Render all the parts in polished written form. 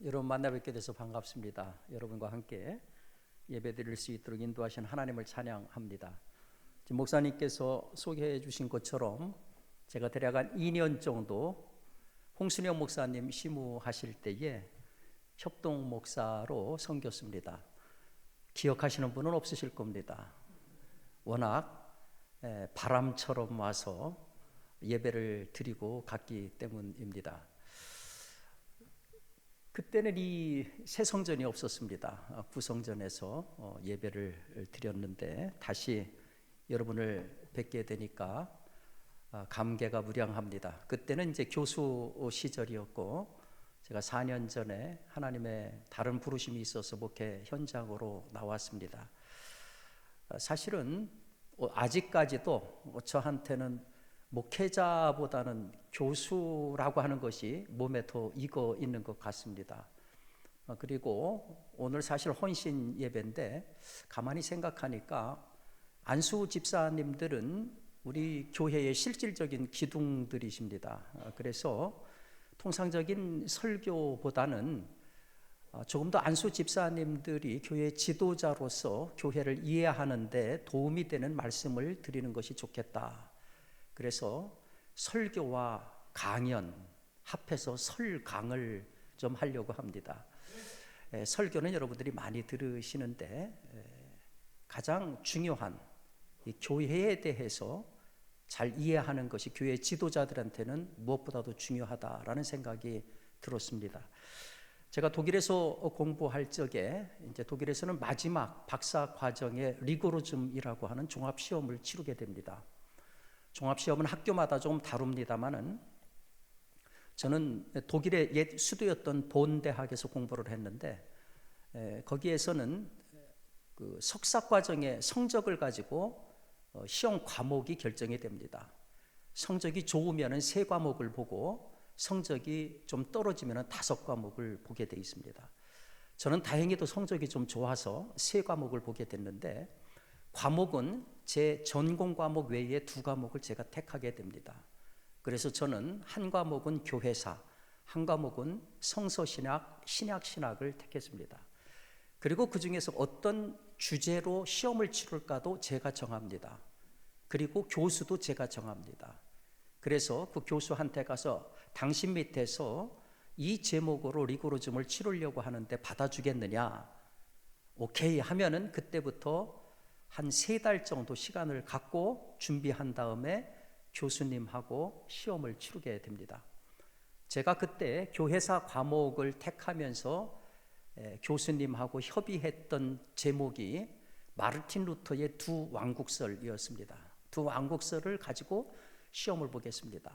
여러분 만나 뵙게 돼서 반갑습니다. 여러분과 함께 예배드릴 수 있도록 인도하신 하나님을 찬양합니다. 지금 목사님께서 소개해 주신 것처럼 제가 대략 한 2년 정도 홍순영 목사님 시무하실 때에 협동 목사로 섬겼습니다. 기억하시는 분은 없으실 겁니다. 워낙 바람처럼 와서 예배를 드리고 갔기 때문입니다. 그때는 이 새 성전이 없었습니다. 구성전에서 예배를 드렸는데 다시 여러분을 뵙게 되니까 감개가 무량합니다. 그때는 이제 교수 시절이었고 제가 4년 전에 하나님의 다른 부르심이 있어서 목회 현장으로 나왔습니다. 사실은 아직까지도 저한테는 목회자보다는 교수라고 하는 것이 몸에 더 익어 있는 것 같습니다. 그리고 오늘 사실 혼신 예배인데 가만히 생각하니까 안수 집사님들은 우리 교회의 실질적인 기둥들이십니다. 그래서 통상적인 설교보다는 조금 더 안수 집사님들이 교회 지도자로서 교회를 이해하는 데 도움이 되는 말씀을 드리는 것이 좋겠다. 그래서 설교와 강연 합해서 설강을 좀 하려고 합니다. 설교는 여러분들이 많이 들으시는데 가장 중요한 이 교회에 대해서 잘 이해하는 것이 교회 지도자들한테는 무엇보다도 중요하다라는 생각이 들었습니다. 제가 독일에서 공부할 적에 이제 독일에서는 마지막 박사 과정에 리고로즘이라고 하는 종합 시험을 치르게 됩니다. 종합시험은 학교마다 조금 다릅니다만은 저는 독일의 옛 수도였던 본 대학에서 공부를 했는데 거기에서는 그 석사 과정의 성적을 가지고 시험 과목이 결정이 됩니다. 성적이 좋으면은 3과목을 보고 성적이 좀 떨어지면은 5과목을 보게 돼 있습니다. 저는 다행히도 성적이 좀 좋아서 3과목을 보게 됐는데 과목은 제 전공 과목 외에 2과목을 제가 택하게 됩니다. 그래서 저는 한 과목은 교회사, 한 과목은 성서신학, 신약신학을 택했습니다. 그리고 그 중에서 어떤 주제로 시험을 치를까도 제가 정합니다. 그리고 교수도 제가 정합니다. 그래서 그 교수한테 가서 당신 밑에서 이 제목으로 리고로즘을 치르려고 하는데 받아주겠느냐? 오케이 하면은 그때부터 한 3달 정도 시간을 갖고 준비한 다음에 교수님하고 시험을 치르게 됩니다. 제가 그때 교회사 과목을 택하면서 교수님하고 협의했던 제목이 마르틴 루터의 두 왕국설이었습니다. 두 왕국설을 가지고 시험을 보겠습니다.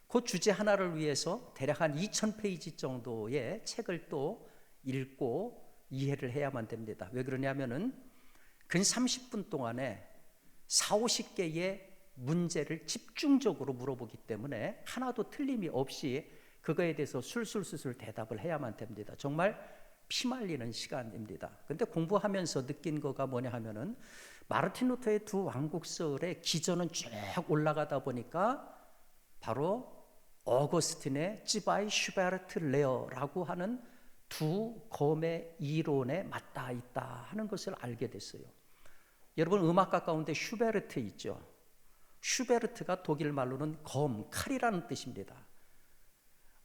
그 주제 하나를 위해서 대략 한 2000페이지 정도의 책을 또 읽고 이해를 해야만 됩니다. 왜 그러냐면은 근 30분 동안에 40-50개의 문제를 집중적으로 물어보기 때문에 하나도 틀림이 없이 그거에 대해서 술술술술 대답을 해야만 됩니다. 정말 피말리는 시간입니다. 근데 공부하면서 느낀 거가 뭐냐 하면은 마르틴 루터의 두 왕국설의 기전은 쭉 올라가다 보니까 바로 어거스틴의 찌바이 슈베르트 레어라고 하는 두 검의 이론에 맞닿아 있다 하는 것을 알게 됐어요. 여러분 음악가 가운데 슈베르트 있죠. 슈베르트가 독일 말로는 검, 칼이라는 뜻입니다.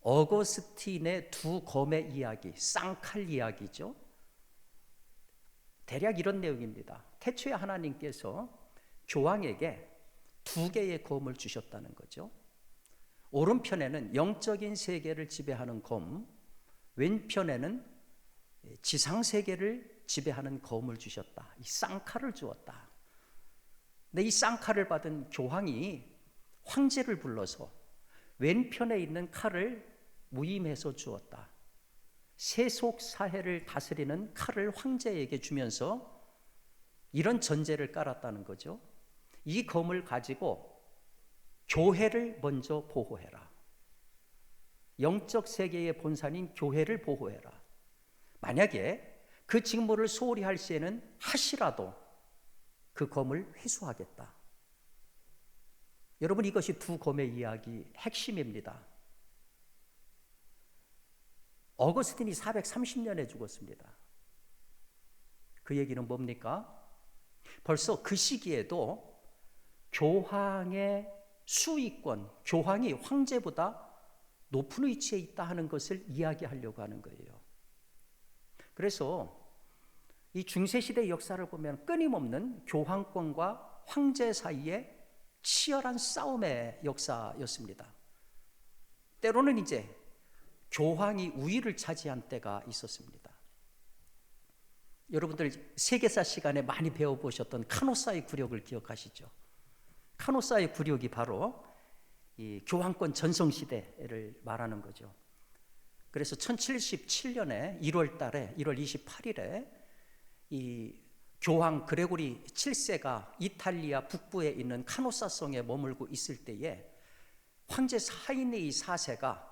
어거스틴의 두 검의 이야기, 쌍칼 이야기죠. 대략 이런 내용입니다. 태초에 하나님께서 교황에게 2개의 검을 주셨다는 거죠. 오른편에는 영적인 세계를 지배하는 검, 왼편에는 지상세계를 지배하는 검을 주셨다. 이 쌍칼을 주었다. 근데 이 쌍칼을 받은 교황이 황제를 불러서 왼편에 있는 칼을 무임해서 주었다. 세속 사회를 다스리는 칼을 황제에게 주면서 이런 전제를 깔았다는 거죠. 이 검을 가지고 교회를 먼저 보호해라. 영적 세계의 본산인 교회를 보호해라. 만약에 그 직무를 소홀히 할 시에는 하시라도 그 검을 회수하겠다. 여러분 이것이 두 검의 이야기 핵심입니다. 어거스틴이 430년에 죽었습니다. 그 얘기는 뭡니까? 벌써 그 시기에도 교황의 수위권, 교황이 황제보다 높은 위치에 있다 하는 것을 이야기하려고 하는 거예요. 그래서 이 중세시대 역사를 보면 끊임없는 교황권과 황제 사이에 치열한 싸움의 역사였습니다. 때로는 이제 교황이 우위를 차지한 때가 있었습니다. 여러분들 세계사 시간에 많이 배워보셨던 카노사의 굴욕을 기억하시죠? 카노사의 굴욕이 바로 이 교황권 전성시대를 말하는 거죠. 그래서 1077년에 1월 달에 1월 28일에 이 교황 그레고리 7세가 이탈리아 북부에 있는 카노사성에 머물고 있을 때에 황제 사이네이 4세가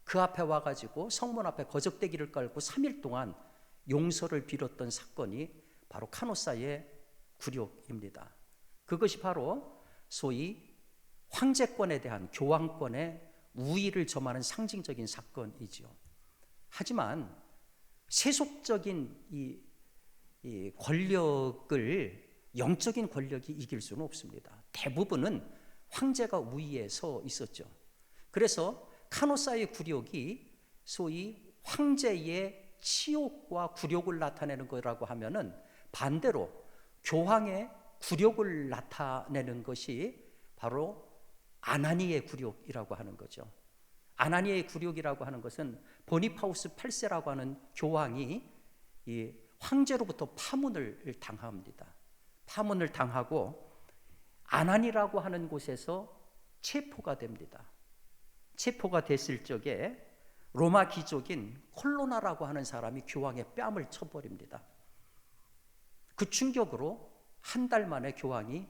그 앞에 와가지고 성문 앞에 거적대기를 깔고 3일 동안 용서를 빌었던 사건이 바로 카노사의 굴욕입니다. 그것이 바로 소위 황제권에 대한 교황권의 우위를 점하는 상징적인 사건이지요. 하지만 세속적인 이 권력을 영적인 권력이 이길 수는 없습니다. 대부분은 황제가 우위에 서 있었죠. 그래서 카노사의 굴욕이 소위 황제의 치욕과 굴욕을 나타내는 거라고 하면은 반대로 교황의 굴욕을 나타내는 것이 바로 아나니의 굴욕이라고 하는 거죠. 아나니의 굴욕이라고 하는 것은 보니파우스 8세라고 하는 교황이 이 황제로부터 파문을 당합니다. 파문을 당하고 아나니라고 하는 곳에서 체포가 됩니다. 체포가 됐을 적에 로마 귀족인 콜로나라고 하는 사람이 교황의 뺨을 쳐버립니다. 그 충격으로 한 달 만에 교황이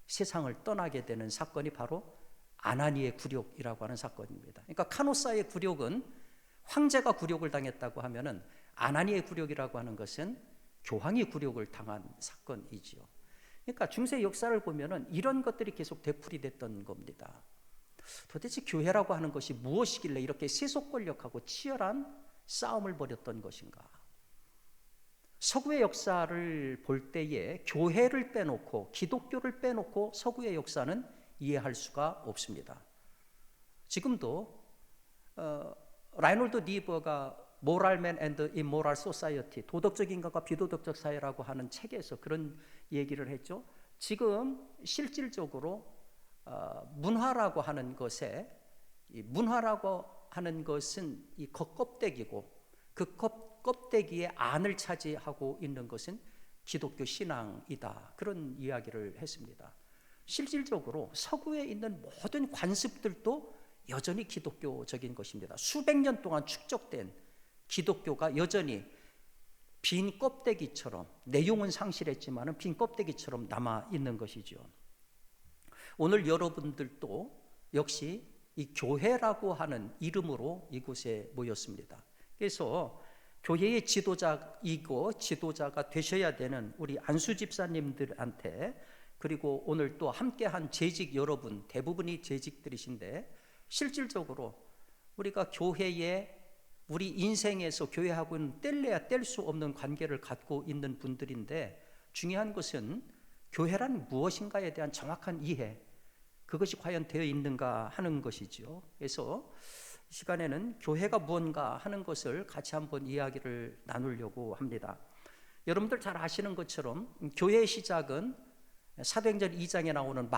세상을 떠나게 되는 사건이 바로 아나니의 굴욕이라고 하는 사건입니다. 그러니까 카노사의 굴욕은 황제가 굴욕을 당했다고 하면은 아나니의 굴욕이라고 하는 것은 교황이 굴욕을 당한 사건이지요. 그러니까 중세 역사를 보면은 이런 것들이 계속 되풀이됐던 겁니다. 도대체 교회라고 하는 것이 무엇이길래 이렇게 세속 권력하고 치열한 싸움을 벌였던 것인가? 서구의 역사를 볼 때에 교회를 빼놓고 기독교를 빼놓고 서구의 역사는 이해할 수가 없습니다. 지금도 라이놀드 니버가 모랄맨 앤드 임모럴 소사이어티, 도덕적 인간과 비도덕적 사회라고 하는 책에서 그런 얘기를 했죠. 지금 실질적으로 문화라고 하는 것에, 이 문화라고 하는 것은 이 겉껍데기고 그 껍데기의 안을 차지하고 있는 것은 기독교 신앙이다. 그런 이야기를 했습니다. 실질적으로 서구에 있는 모든 관습들도 여전히 기독교적인 것입니다. 수백 년 동안 축적된 기독교가 여전히 빈 껍데기처럼, 내용은 상실했지만 빈 껍데기처럼 남아 있는 것이죠. 오늘 여러분들도 역시 이 교회라고 하는 이름으로 이곳에 모였습니다. 그래서 교회의 지도자이고 지도자가 되셔야 되는 우리 안수 집사님들한테, 그리고 오늘 또 함께한 재직 여러분, 대부분이 재직들이신데 실질적으로 우리가 교회에 우리 인생에서 교회하고는 뗄래야 뗄 수 없는 관계를 갖고 있는 분들인데, 중요한 것은 교회란 무엇인가에 대한 정확한 이해, 그것이 과연 되어 있는가 하는 것이죠. 그래서 이 시간에는 교회가 무언가 하는 것을 같이 한번 이야기를 나누려고 합니다. 여러분들 잘 아시는 것처럼 교회의 시작은 사도행전 2장에 나오는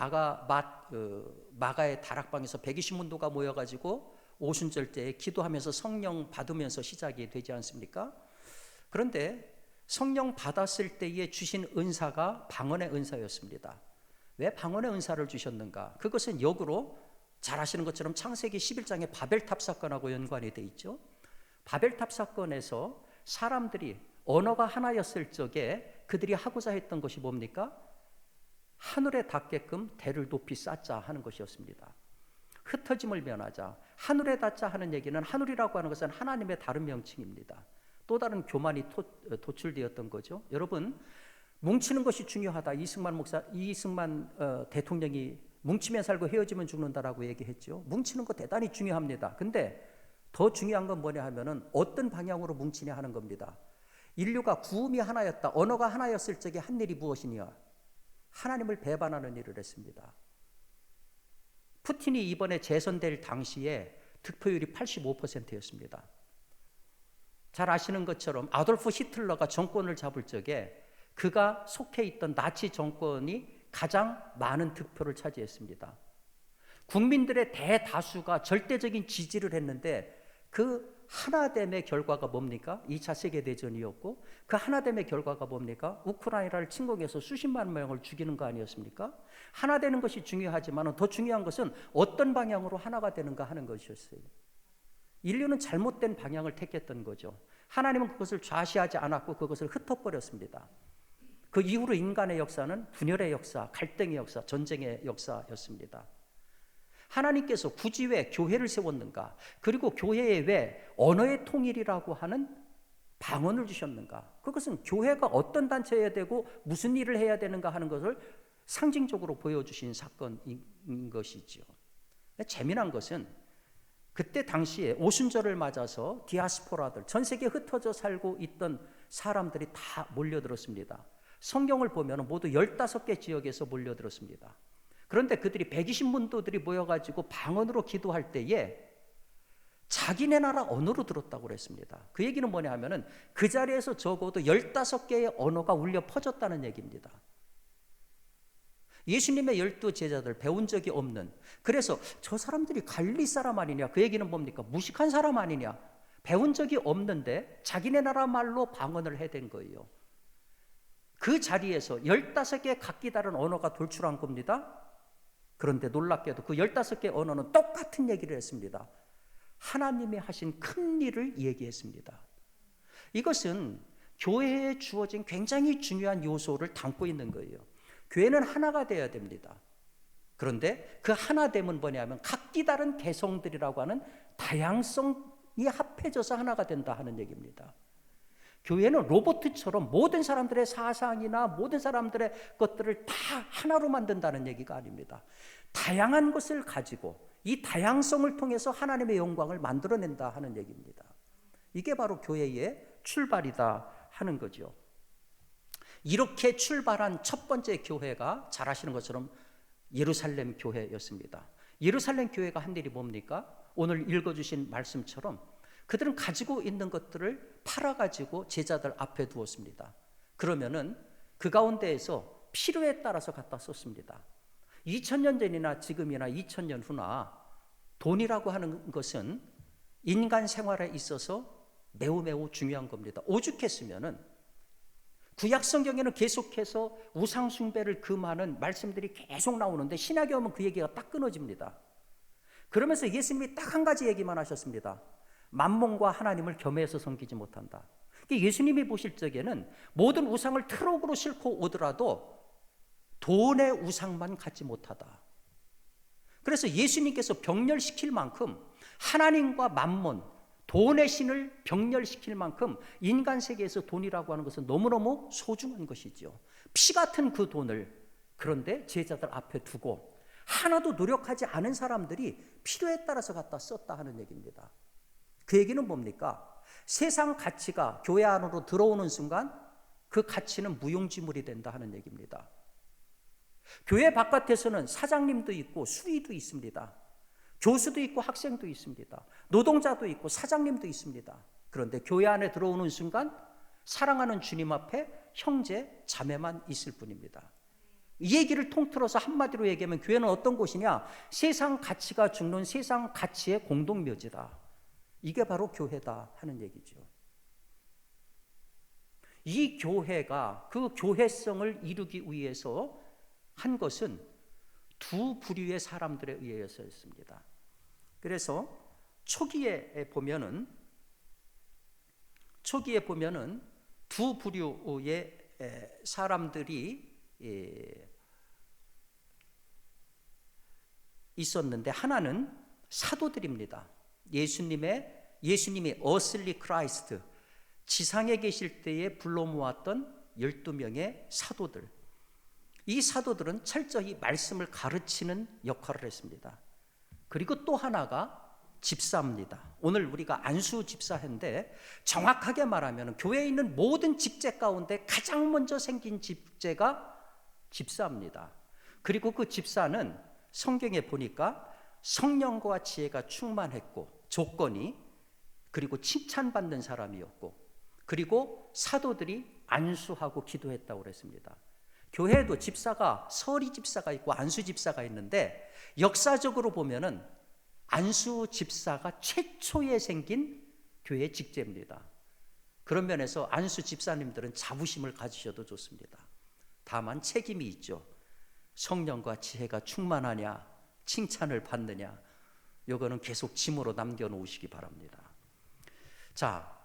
마가의 다락방에서 120문도가 모여가지고 오순절 때에 기도하면서 성령 받으면서 시작이 되지 않습니까? 그런데 성령 받았을 때에 주신 은사가 방언의 은사였습니다. 왜 방언의 은사를 주셨는가? 그것은 역으로 잘 아시는 것처럼 창세기 11장의 바벨탑 사건하고 연관이 돼 있죠. 바벨탑 사건에서 사람들이 언어가 하나였을 적에 그들이 하고자 했던 것이 뭡니까? 하늘에 닿게끔 대를 높이 쌓자 하는 것이었습니다. 흩어짐을 면하자. 하늘에 닿자 하는 얘기는, 하늘이라고 하는 것은 하나님의 다른 명칭입니다. 또 다른 교만이 도출되었던 거죠. 여러분, 뭉치는 것이 중요하다. 이승만 대통령이 뭉치면 살고 헤어지면 죽는다라고 얘기했죠. 뭉치는 거 대단히 중요합니다. 근데 더 중요한 건 뭐냐 하면은 어떤 방향으로 뭉치냐 하는 겁니다. 인류가 구음이 하나였다, 언어가 하나였을 적에 한 일이 무엇이냐? 하나님을 배반하는 일을 했습니다. 푸틴이 이번에 재선될 당시에 득표율이 85%였습니다. 잘 아시는 것처럼 아돌프 히틀러가 정권을 잡을 적에 그가 속해 있던 나치 정권이 가장 많은 득표를 차지했습니다. 국민들의 대다수가 절대적인 지지를 했는데 그 하나됨의 결과가 뭡니까? 2차 세계대전이었고 그 하나됨의 결과가 뭡니까? 우크라이나를 침공해서 수십만 명을 죽이는 거 아니었습니까? 하나 되는 것이 중요하지만 더 중요한 것은 어떤 방향으로 하나가 되는가 하는 것이었어요. 인류는 잘못된 방향을 택했던 거죠. 하나님은 그것을 좌시하지 않았고 그것을 흩어버렸습니다. 그 이후로 인간의 역사는 분열의 역사, 갈등의 역사, 전쟁의 역사였습니다. 하나님께서 굳이 왜 교회를 세웠는가? 그리고 교회에 왜 언어의 통일이라고 하는 방언을 주셨는가? 그것은 교회가 어떤 단체여야 되고 무슨 일을 해야 되는가 하는 것을 상징적으로 보여주신 사건인 것이죠. 재미난 것은 그때 당시에 오순절을 맞아서 디아스포라들, 전 세계에 흩어져 살고 있던 사람들이 다 몰려들었습니다. 성경을 보면 모두 15개 지역에서 몰려들었습니다. 그런데 그들이 120문도들이 모여가지고 방언으로 기도할 때에 자기네 나라 언어로 들었다고 그랬습니다. 그 얘기는 뭐냐 하면은 그 자리에서 적어도 15개의 언어가 울려 퍼졌다는 얘기입니다. 예수님의 12제자들 배운 적이 없는, 그래서 저 사람들이 갈릴리 사람 아니냐, 그 얘기는 뭡니까? 무식한 사람 아니냐, 배운 적이 없는데 자기네 나라 말로 방언을 해댄 거예요. 그 자리에서 15개 각기 다른 언어가 돌출한 겁니다. 그런데 놀랍게도 그 15개 언어는 똑같은 얘기를 했습니다. 하나님이 하신 큰 일을 얘기했습니다. 이것은 교회에 주어진 굉장히 중요한 요소를 담고 있는 거예요. 교회는 하나가 되어야 됩니다. 그런데 그 하나됨은 뭐냐면 각기 다른 개성들이라고 하는 다양성이 합해져서 하나가 된다 하는 얘기입니다. 교회는 로봇처럼 모든 사람들의 사상이나 모든 사람들의 것들을 다 하나로 만든다는 얘기가 아닙니다. 다양한 것을 가지고 이 다양성을 통해서 하나님의 영광을 만들어낸다 하는 얘기입니다. 이게 바로 교회의 출발이다 하는 거죠. 이렇게 출발한 첫 번째 교회가 잘 아시는 것처럼 예루살렘 교회였습니다. 예루살렘 교회가 한 일이 뭡니까? 오늘 읽어주신 말씀처럼 그들은 가지고 있는 것들을 팔아가지고 제자들 앞에 두었습니다. 그러면은 그 가운데에서 필요에 따라서 갖다 썼습니다. 2000년 전이나 지금이나 2000년 후나 돈이라고 하는 것은 인간 생활에 있어서 매우 매우 중요한 겁니다. 오죽했으면은 구약 성경에는 계속해서 우상 숭배를 금하는 말씀들이 계속 나오는데 신약에 오면 그 얘기가 딱 끊어집니다. 그러면서 예수님이 딱 한 가지 얘기만 하셨습니다. 만몬과 하나님을 겸해서 섬기지 못한다. 예수님이 보실 적에는 모든 우상을 트럭으로 싣고 오더라도 돈의 우상만 갖지 못하다. 그래서 예수님께서 병렬시킬 만큼 하나님과 만몬, 돈의 신을 병렬시킬 만큼 인간 세계에서 돈이라고 하는 것은 너무너무 소중한 것이죠. 피 같은 그 돈을 그런데 제자들 앞에 두고 하나도 노력하지 않은 사람들이 필요에 따라서 갖다 썼다 하는 얘기입니다. 그 얘기는 뭡니까? 세상 가치가 교회 안으로 들어오는 순간 그 가치는 무용지물이 된다 하는 얘기입니다. 교회 바깥에서는 사장님도 있고 수의도 있습니다. 교수도 있고 학생도 있습니다. 노동자도 있고 사장님도 있습니다. 그런데 교회 안에 들어오는 순간 사랑하는 주님 앞에 형제, 자매만 있을 뿐입니다. 이 얘기를 통틀어서 한마디로 얘기하면 교회는 어떤 곳이냐? 세상 가치가 죽는 세상 가치의 공동묘지다. 이게 바로 교회다 하는 얘기죠. 이 교회가 그 교회성을 이루기 위해서 한 것은 두 부류의 사람들에 의해서였습니다. 그래서 초기에 보면은 두 부류의 사람들이 있었는데 하나는 사도들입니다. 예수님이 어슬리 크라이스트, 지상에 계실 때에 불러 모았던 12명의 사도들. 이 사도들은 철저히 말씀을 가르치는 역할을 했습니다. 그리고 또 하나가 집사입니다. 오늘 우리가 안수 집사인데 정확하게 말하면 교회에 있는 모든 직제 가운데 가장 먼저 생긴 직제가 집사입니다. 그리고 그 집사는 성경에 보니까 성령과 지혜가 충만했고 조건이, 그리고 칭찬받는 사람이었고, 그리고 사도들이 안수하고 기도했다고 그랬습니다. 교회에도 집사가, 서리 집사가 있고 안수 집사가 있는데 역사적으로 보면은 안수 집사가 최초에 생긴 교회 직제입니다. 그런 면에서 안수 집사님들은 자부심을 가지셔도 좋습니다. 다만 책임이 있죠. 성령과 지혜가 충만하냐, 칭찬을 받느냐, 이거는 계속 짐으로 남겨놓으시기 바랍니다. 자,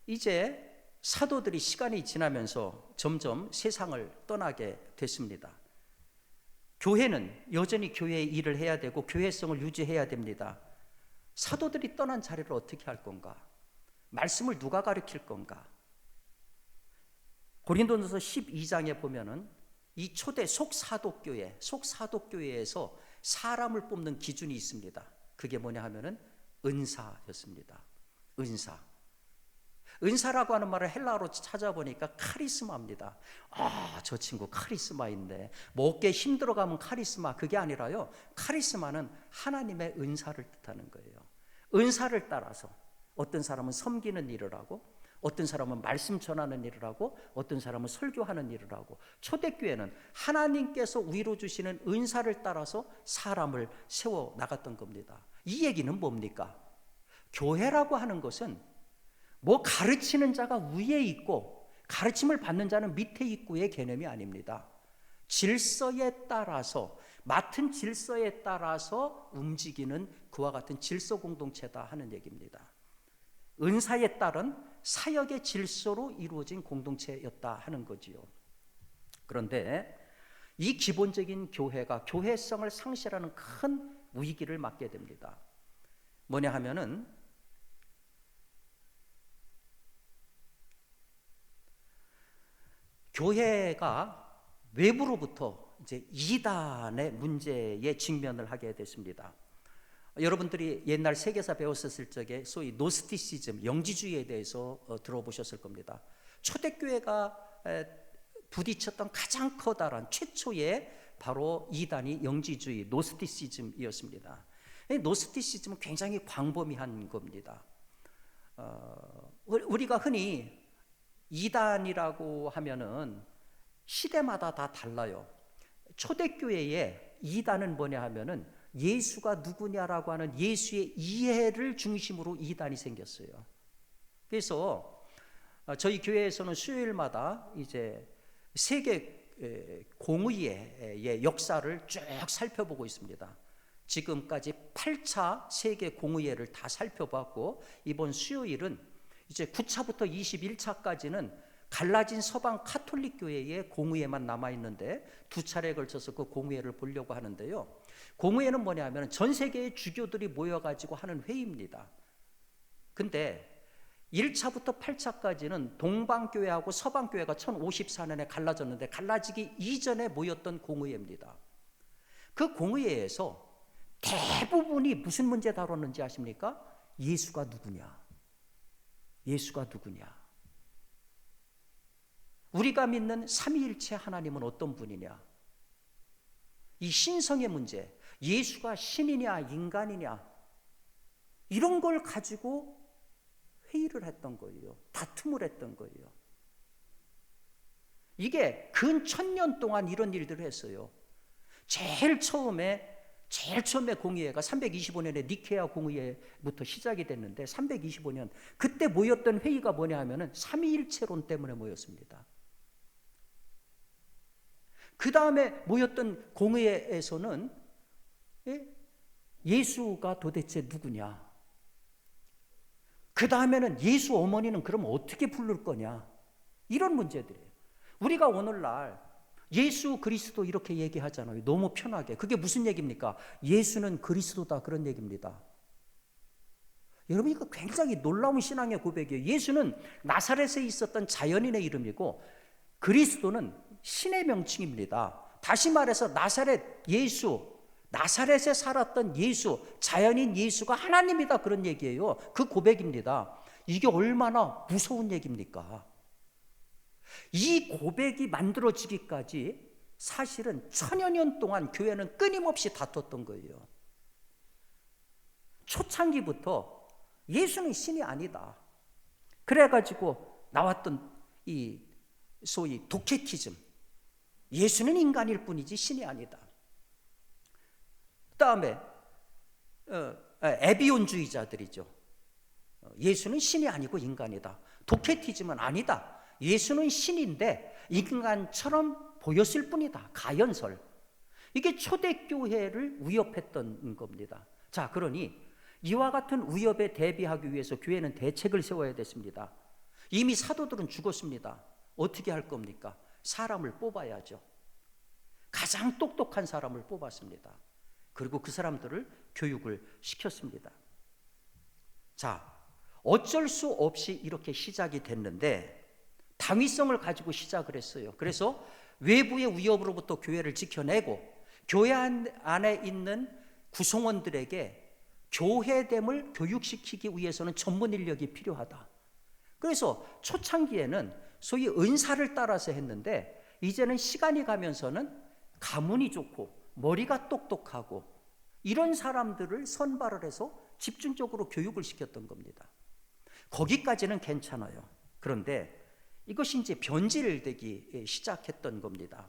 이제 사도들이 시간이 지나면서 점점 세상을 떠나게 됐습니다. 교회는 여전히 교회의 일을 해야 되고 교회성을 유지해야 됩니다. 사도들이 떠난 자리를 어떻게 할 건가? 말씀을 누가 가르칠 건가? 고린도전서 12장에 보면은 이 초대 속사도교회에서 사람을 뽑는 기준이 있습니다. 그게 뭐냐 하면은 은사였습니다. 은사라고 하는 말을 헬라어로 찾아보니까 카리스마입니다. 아, 저 친구 카리스마 있네. 뭐 어깨 힘들어가면 카리스마, 그게 아니라요. 카리스마는 하나님의 은사를 뜻하는 거예요. 은사를 따라서 어떤 사람은 섬기는 일을 하고, 어떤 사람은 말씀 전하는 일을 하고, 어떤 사람은 설교하는 일을 하고, 초대교회는 하나님께서 위로 주시는 은사를 따라서 사람을 세워 나갔던 겁니다. 이 얘기는 뭡니까? 교회라고 하는 것은 뭐 가르치는 자가 위에 있고 가르침을 받는 자는 밑에 있고의 개념이 아닙니다. 질서에 따라서, 맡은 질서에 따라서 움직이는 그와 같은 질서 공동체다 하는 얘기입니다. 은사에 따른 사역의 질서로 이루어진 공동체였다 하는 거지요. 그런데 이 기본적인 교회가 교회성을 상실하는 큰 위기를 맞게 됩니다. 뭐냐 하면은 교회가 외부로부터 이제 이단의 문제에 직면을 하게 됐습니다. 여러분들이 옛날 세계사 배웠었을 적에 소위 노스티시즘, 영지주의에 대해서 들어보셨을 겁니다. 초대교회가 부딪혔던 가장 커다란 최초의 바로 이단이 영지주의, 노스티시즘이었습니다. 노스티시즘은 굉장히 광범위한 겁니다. 우리가 흔히 이단이라고 하면은 시대마다 다 달라요. 초대교회의 이단은 뭐냐 하면은 예수가 누구냐라고 하는 예수의 이해를 중심으로 이단이 생겼어요. 그래서 저희 교회에서는 수요일마다 이제 세계 공의회의 역사를 쭉 살펴보고 있습니다. 지금까지 8차 세계 공의회를 다 살펴봤고, 이번 수요일은 이제 9차부터 21차까지는 갈라진 서방 카톨릭 교회의 공의회만 남아있는데 두 차례에 걸쳐서 그 공의회를 보려고 하는데요. 공의회는 뭐냐면 전 세계의 주교들이 모여가지고 하는 회의입니다. 근데 1차부터 8차까지는 동방교회하고 서방교회가 1054년에 갈라졌는데 갈라지기 이전에 모였던 공의회입니다. 그 공의회에서 대부분이 무슨 문제 다뤘는지 아십니까? 예수가 누구냐? 예수가 누구냐? 우리가 믿는 삼위일체 하나님은 어떤 분이냐? 이 신성의 문제, 예수가 신이냐 인간이냐, 이런 걸 가지고 회의를 했던 거예요. 다툼을 했던 거예요. 이게 근 1000년 동안 이런 일들을 했어요. 제일 처음에 공의회가 325년에 니케아 공의회부터 시작이 됐는데 325년 그때 모였던 회의가 뭐냐 하면은 삼위일체론 때문에 모였습니다. 그 다음에 모였던 공의회에서는 예수가 도대체 누구냐? 그 다음에는 예수 어머니는 그럼 어떻게 부를 거냐? 이런 문제들이에요. 우리가 오늘날 예수 그리스도 이렇게 얘기하잖아요. 너무 편하게. 그게 무슨 얘기입니까? 예수는 그리스도다, 그런 얘기입니다. 여러분, 이거 굉장히 놀라운 신앙의 고백이에요. 예수는 나사렛에 있었던 자연인의 이름이고 그리스도는 신의 명칭입니다. 다시 말해서 나사렛 예수, 나사렛에 살았던 예수, 자연인 예수가 하나님이다, 그런 얘기예요. 그 고백입니다. 이게 얼마나 무서운 얘기입니까? 이 고백이 만들어지기까지 사실은 천여 년 동안 교회는 끊임없이 다퉜던 거예요. 초창기부터 예수는 신이 아니다, 그래가지고 나왔던 이 소위 도케티즘, 예수는 인간일 뿐이지 신이 아니다. 그 다음에 에비온주의자들이죠. 예수는 신이 아니고 인간이다. 도케티즘은 아니다, 예수는 신인데 인간처럼 보였을 뿐이다. 가연설. 이게 초대교회를 위협했던 겁니다. 자, 그러니 이와 같은 위협에 대비하기 위해서 교회는 대책을 세워야 됐습니다. 이미 사도들은 죽었습니다. 어떻게 할 겁니까? 사람을 뽑아야죠. 가장 똑똑한 사람을 뽑았습니다. 그리고 그 사람들을 교육을 시켰습니다. 자, 어쩔 수 없이 이렇게 시작이 됐는데 당위성을 가지고 시작을 했어요. 그래서 외부의 위협으로부터 교회를 지켜내고 교회 안에 있는 구성원들에게 교회됨을 교육시키기 위해서는 전문 인력이 필요하다. 그래서 초창기에는 소위 은사를 따라서 했는데 이제는 시간이 가면서는 가문이 좋고 머리가 똑똑하고 이런 사람들을 선발을 해서 집중적으로 교육을 시켰던 겁니다. 거기까지는 괜찮아요. 그런데 이것이 이제 변질되기 시작했던 겁니다.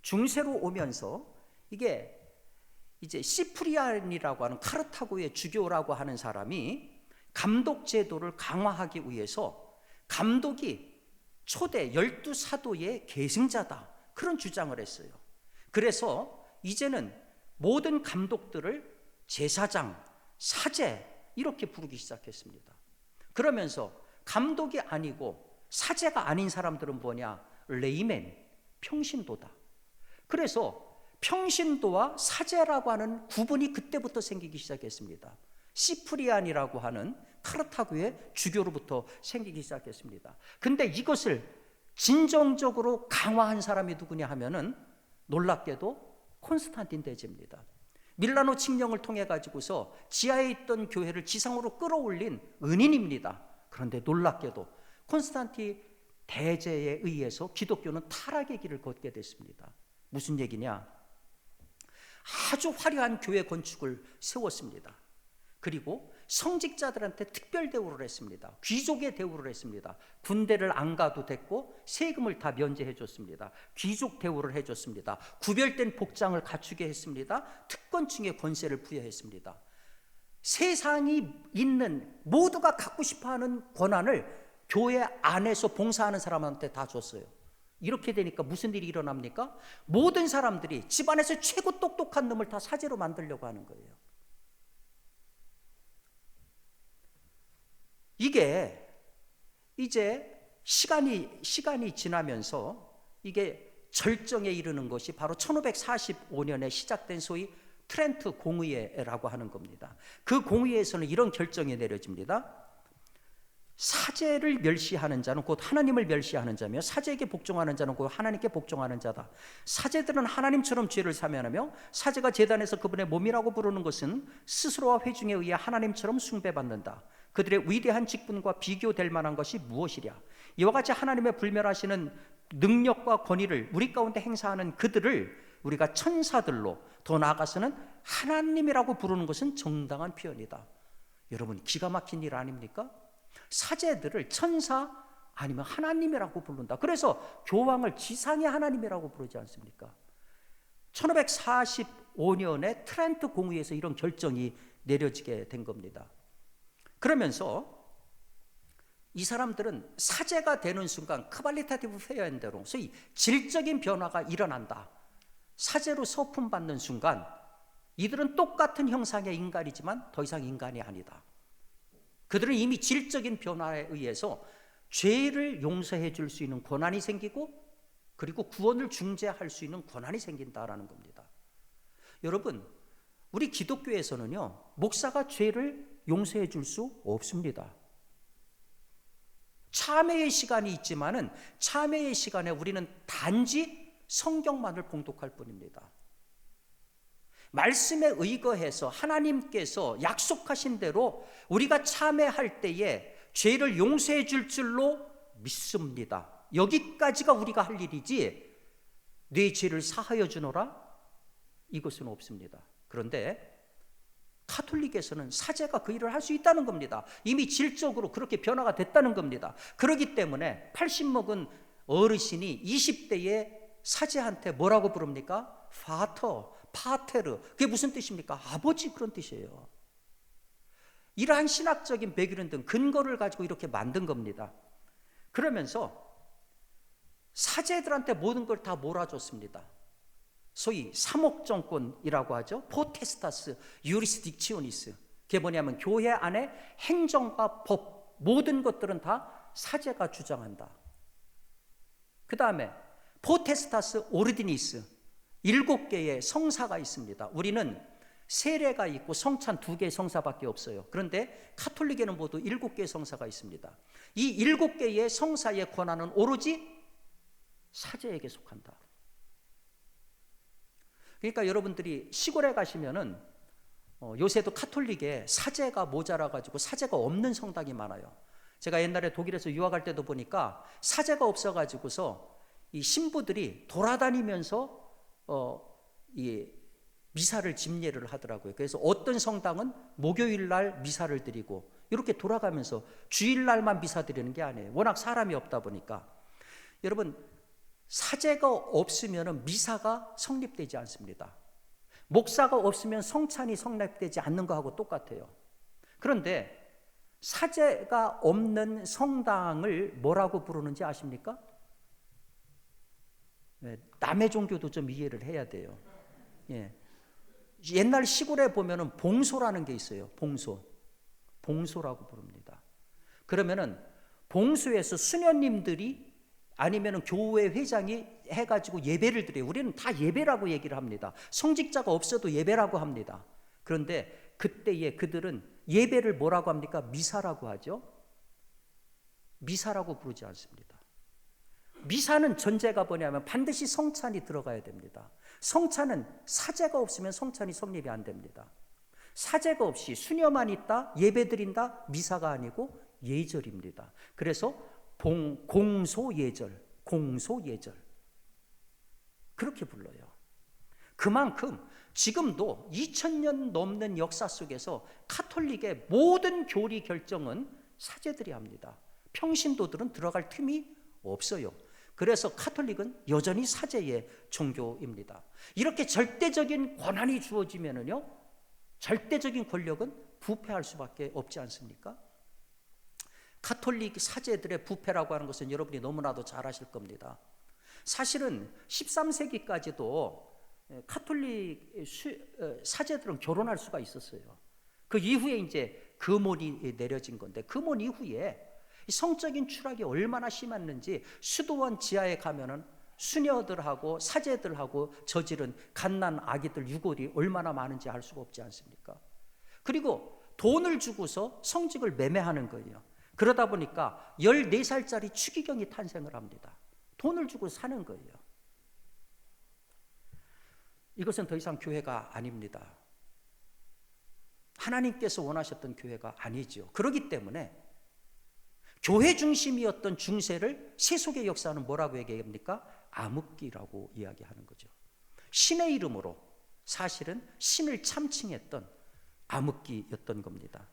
중세로 오면서 이게 이제 시프리안이라고 하는 카르타고의 주교라고 하는 사람이 감독 제도를 강화하기 위해서 감독이 초대 12사도의 계승자다, 그런 주장을 했어요. 그래서 이제는 모든 감독들을 제사장, 사제 이렇게 부르기 시작했습니다. 그러면서 감독이 아니고 사제가 아닌 사람들은 뭐냐? 레이맨, 평신도다. 그래서 평신도와 사제라고 하는 구분이 그때부터 생기기 시작했습니다. 시프리안이라고 하는 카르타고의 주교로부터 생기기 시작했습니다. 근데 이것을 진정적으로 강화한 사람이 누구냐 하면은 놀랍게도 콘스탄틴 대제입니다. 밀라노 칙령을 통해 가지고서 지하에 있던 교회를 지상으로 끌어올린 은인입니다. 그런데 놀랍게도 콘스탄틴 대제에 의해서 기독교는 타락의 길을 걷게 됐습니다. 무슨 얘기냐? 아주 화려한 교회 건축을 세웠습니다. 그리고 성직자들한테 특별 대우를 했습니다. 귀족의 대우를 했습니다. 군대를 안 가도 됐고 세금을 다 면제해 줬습니다. 귀족 대우를 해줬습니다. 구별된 복장을 갖추게 했습니다. 특권층의 권세를 부여했습니다. 세상이 있는 모두가 갖고 싶어하는 권한을 교회 안에서 봉사하는 사람한테 다 줬어요. 이렇게 되니까 무슨 일이 일어납니까? 모든 사람들이 집안에서 최고 똑똑한 놈을 다 사제로 만들려고 하는 거예요. 이게 이제 시간이 지나면서 이게 절정에 이르는 것이 바로 1545년에 시작된 소위 트렌트 공의회라고 하는 겁니다. 그 공의회에서는 이런 결정이 내려집니다. 사제를 멸시하는 자는 곧 하나님을 멸시하는 자며 사제에게 복종하는 자는 곧 하나님께 복종하는 자다. 사제들은 하나님처럼 죄를 사면하며 사제가 제단에서 그분의 몸이라고 부르는 것은 스스로와 회중에 의해 하나님처럼 숭배받는다. 그들의 위대한 직분과 비교될 만한 것이 무엇이랴? 이와 같이 하나님의 불멸하시는 능력과 권위를 우리 가운데 행사하는 그들을 우리가 천사들로, 더 나아가서는 하나님이라고 부르는 것은 정당한 표현이다. 여러분, 기가 막힌 일 아닙니까? 사제들을 천사 아니면 하나님이라고 부른다. 그래서 교황을 지상의 하나님이라고 부르지 않습니까? 1545년에 트렌트 공의회에서 이런 결정이 내려지게 된 겁니다. 그러면서 이 사람들은 사제가 되는 순간 퀄리테이티브 페어인대로 소위 질적인 변화가 일어난다. 사제로 서품받는 순간 이들은 똑같은 형상의 인간이지만 더 이상 인간이 아니다. 그들은 이미 질적인 변화에 의해서 죄를 용서해 줄 수 있는 권한이 생기고 그리고 구원을 중재할 수 있는 권한이 생긴다라는 겁니다. 여러분, 우리 기독교에서는요, 목사가 죄를 용서해 줄 수 없습니다. 참회의 시간이 있지만은 참회의 시간에 우리는 단지 성경만을 봉독할 뿐입니다. 말씀에 의거해서 하나님께서 약속하신 대로 우리가 참회할 때에 죄를 용서해 줄 줄로 믿습니다. 여기까지가 우리가 할 일이지 네 죄를 사하여 주노라 이것은 없습니다. 그런데 카톨릭에서는 사제가 그 일을 할 수 있다는 겁니다. 이미 질적으로 그렇게 변화가 됐다는 겁니다. 그렇기 때문에 80 먹은 어르신이 20대에 사제한테 뭐라고 부릅니까? 파터, 파테르. 그게 무슨 뜻입니까? 아버지, 그런 뜻이에요. 이러한 신학적인 배경 등 근거를 가지고 이렇게 만든 겁니다. 그러면서 사제들한테 모든 걸 다 몰아줬습니다. 소위 삼옥정권이라고 하죠. 포테스타스 유리스딕치오니스. 그게 뭐냐면 교회 안에 행정과 법 모든 것들은 다 사제가 주장한다. 그 다음에 포테스타스 오르디니스 7개의 성사가 있습니다. 우리는 세례가 있고 성찬 2개의 성사밖에 없어요. 그런데 카톨릭에는 모두 7개의 성사가 있습니다. 이 7개의 성사의 권한은 오로지 사제에게 속한다. 그러니까 여러분들이 시골에 가시면은 요새도 카톨릭에 사제가 모자라 가지고 사제가 없는 성당이 많아요. 제가 옛날에 독일에서 유학할 때도 보니까 사제가 없어 가지고서 이 신부들이 돌아다니면서 이 미사를 집례를 하더라고요. 그래서 어떤 성당은 목요일 날 미사를 드리고 이렇게 돌아가면서 주일 날만 미사 드리는 게 아니에요. 워낙 사람이 없다 보니까. 여러분, 사제가 없으면 미사가 성립되지 않습니다. 목사가 없으면 성찬이 성립되지 않는 거하고 똑같아요. 그런데 사제가 없는 성당을 뭐라고 부르는지 아십니까? 남의 종교도 좀 이해를 해야 돼요. 예. 옛날 시골에 보면은 봉소라는 게 있어요. 봉소라고 부릅니다. 그러면은 봉소에서 수녀님들이 아니면은 교회 회장이 해가지고 예배를 드려요. 우리는 다 예배라고 얘기를 합니다. 성직자가 없어도 예배라고 합니다. 그런데 그때에 그들은 예배를 뭐라고 합니까? 미사라고 하죠. 미사라고 부르지 않습니다. 미사는 전제가 뭐냐면 반드시 성찬이 들어가야 됩니다. 성찬은 사제가 없으면 성찬이 성립이 안 됩니다. 사제가 없이 수녀만 있다, 예배 드린다, 미사가 아니고 예절입니다. 그래서 공소예절 그렇게 불러요. 그만큼 지금도 2000년 넘는 역사 속에서 카톨릭의 모든 교리 결정은 사제들이 합니다. 평신도들은 들어갈 틈이 없어요. 그래서 카톨릭은 여전히 사제의 종교입니다. 이렇게 절대적인 권한이 주어지면은요, 절대적인 권력은 부패할 수밖에 없지 않습니까? 카톨릭 사제들의 부패라고 하는 것은 여러분이 너무나도 잘 아실 겁니다. 사실은 13세기까지도 카톨릭 사제들은 결혼할 수가 있었어요. 그 이후에 이제 금원이 내려진 건데, 금원 이후에 성적인 추락이 얼마나 심했는지 수도원 지하에 가면은 수녀들하고 사제들하고 저지른 갓난 아기들 유골이 얼마나 많은지 알 수가 없지 않습니까? 그리고 돈을 주고서 성직을 매매하는 거예요. 그러다 보니까 14살짜리 추기경이 탄생을 합니다. 돈을 주고 사는 거예요. 이것은 더 이상 교회가 아닙니다. 하나님께서 원하셨던 교회가 아니죠. 그렇기 때문에 교회 중심이었던 중세를 세속의 역사는 뭐라고 얘기합니까? 암흑기라고 이야기하는 거죠. 신의 이름으로 사실은 신을 참칭했던 암흑기였던 겁니다.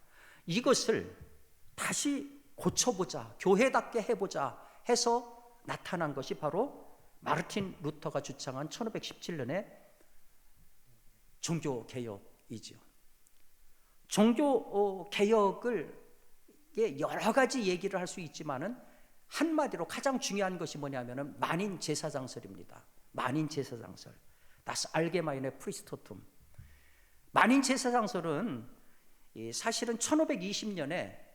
이것을 다시 고쳐보자, 교회답게 해보자 해서 나타난 것이 바로 마르틴 루터가 주창한 1517년의 종교개혁이죠. 종교개혁을 여러 가지 얘기를 할 수 있지만은 한마디로 가장 중요한 것이 뭐냐면은 만인 제사장설입니다. 만인 제사장설. Das allgemeine Priestertum. 만인 제사장설은 사실은 1520년에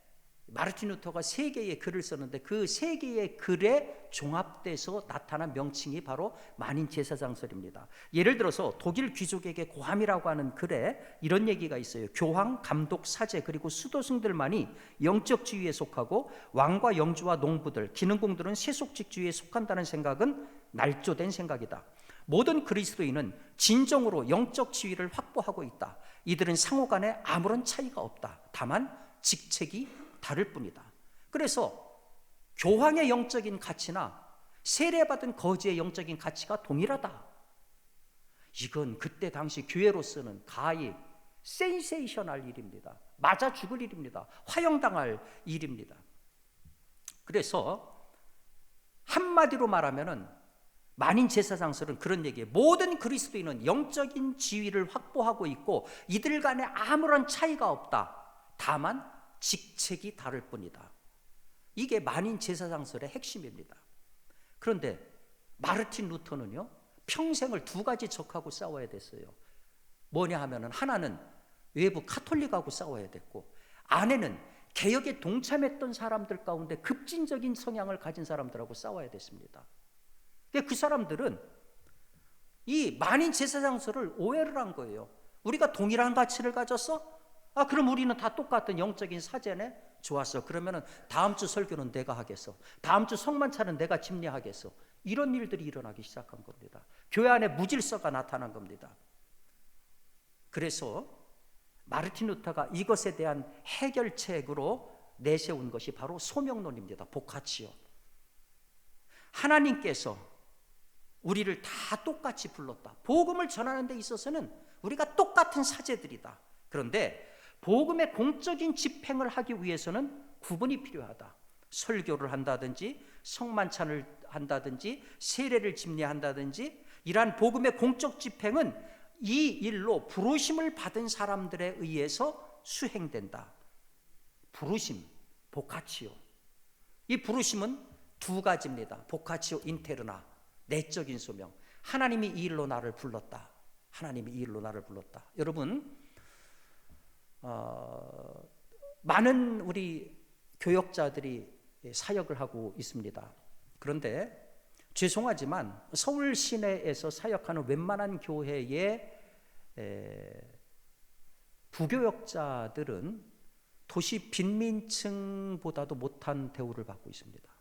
마르틴 루터가 3개의 글을 썼는데 그 3개의 글에 종합돼서 나타난 명칭이 바로 만인 제사장설입니다. 예를 들어서 독일 귀족에게 고함이라고 하는 글에 이런 얘기가 있어요. 교황, 감독, 사제 그리고 수도승들만이 영적 지위에 속하고 왕과 영주와 농부들, 기능공들은 세속직주의에 속한다는 생각은 날조된 생각이다. 모든 그리스도인은 진정으로 영적 지위를 확보하고 있다. 이들은 상호 간에 아무런 차이가 없다. 다만 직책이 다를 뿐이다. 그래서 교황의 영적인 가치나 세례받은 거지의 영적인 가치가 동일하다. 이건 그때 당시 교회로서는 가히 센세이셔널 일입니다. 맞아 죽을 일입니다. 화형당할 일입니다. 그래서 한마디로 말하면은 만인 제사장설은 그런 얘기예요. 모든 그리스도인은 영적인 지위를 확보하고 있고 이들 간에 아무런 차이가 없다. 다만 직책이 다를 뿐이다. 이게 만인 제사장설의 핵심입니다. 그런데 마르틴 루터는요, 평생을 두 가지 적하고 싸워야 됐어요. 뭐냐 하면은 하나는 외부 카톨릭하고 싸워야 됐고, 아내는 개혁에 동참했던 사람들 가운데 급진적인 성향을 가진 사람들하고 싸워야 됐습니다. 그 사람들은 이 만인 제사장설을 오해를 한 거예요. 우리가 동일한 가치를 가졌어? 그럼 우리는 다 똑같은 영적인 사제네? 좋았어. 그러면은 다음 주 설교는 내가 하겠어. 다음 주 성만찬은 내가 집례하겠어. 이런 일들이 일어나기 시작한 겁니다. 교회 안에 무질서가 나타난 겁니다. 그래서 마르틴 루터가 이것에 대한 해결책으로 내세운 것이 바로 소명론입니다. 보카치오. 하나님께서 우리를 다 똑같이 불렀다. 복음을 전하는 데 있어서는 우리가 똑같은 사제들이다. 그런데 복음의 공적인 집행을 하기 위해서는 구분이 필요하다. 설교를 한다든지 성만찬을 한다든지 세례를 집례한다든지 이러한 복음의 공적 집행은 이 일로 부르심을 받은 사람들에 의해서 수행된다. 부르심, 보카치오. 이 부르심은 두 가지입니다. 보카치오 인테르나, 내적인 소명. 하나님이 이 일로 나를 불렀다. 하나님이 이 일로 나를 불렀다. 여러분, 많은 우리 교역자들이 사역을 하고 있습니다. 그런데 죄송하지만 서울 시내에서 사역하는 웬만한 교회의 부교역자들은 도시 빈민층보다도 못한 대우를 받고 있습니다.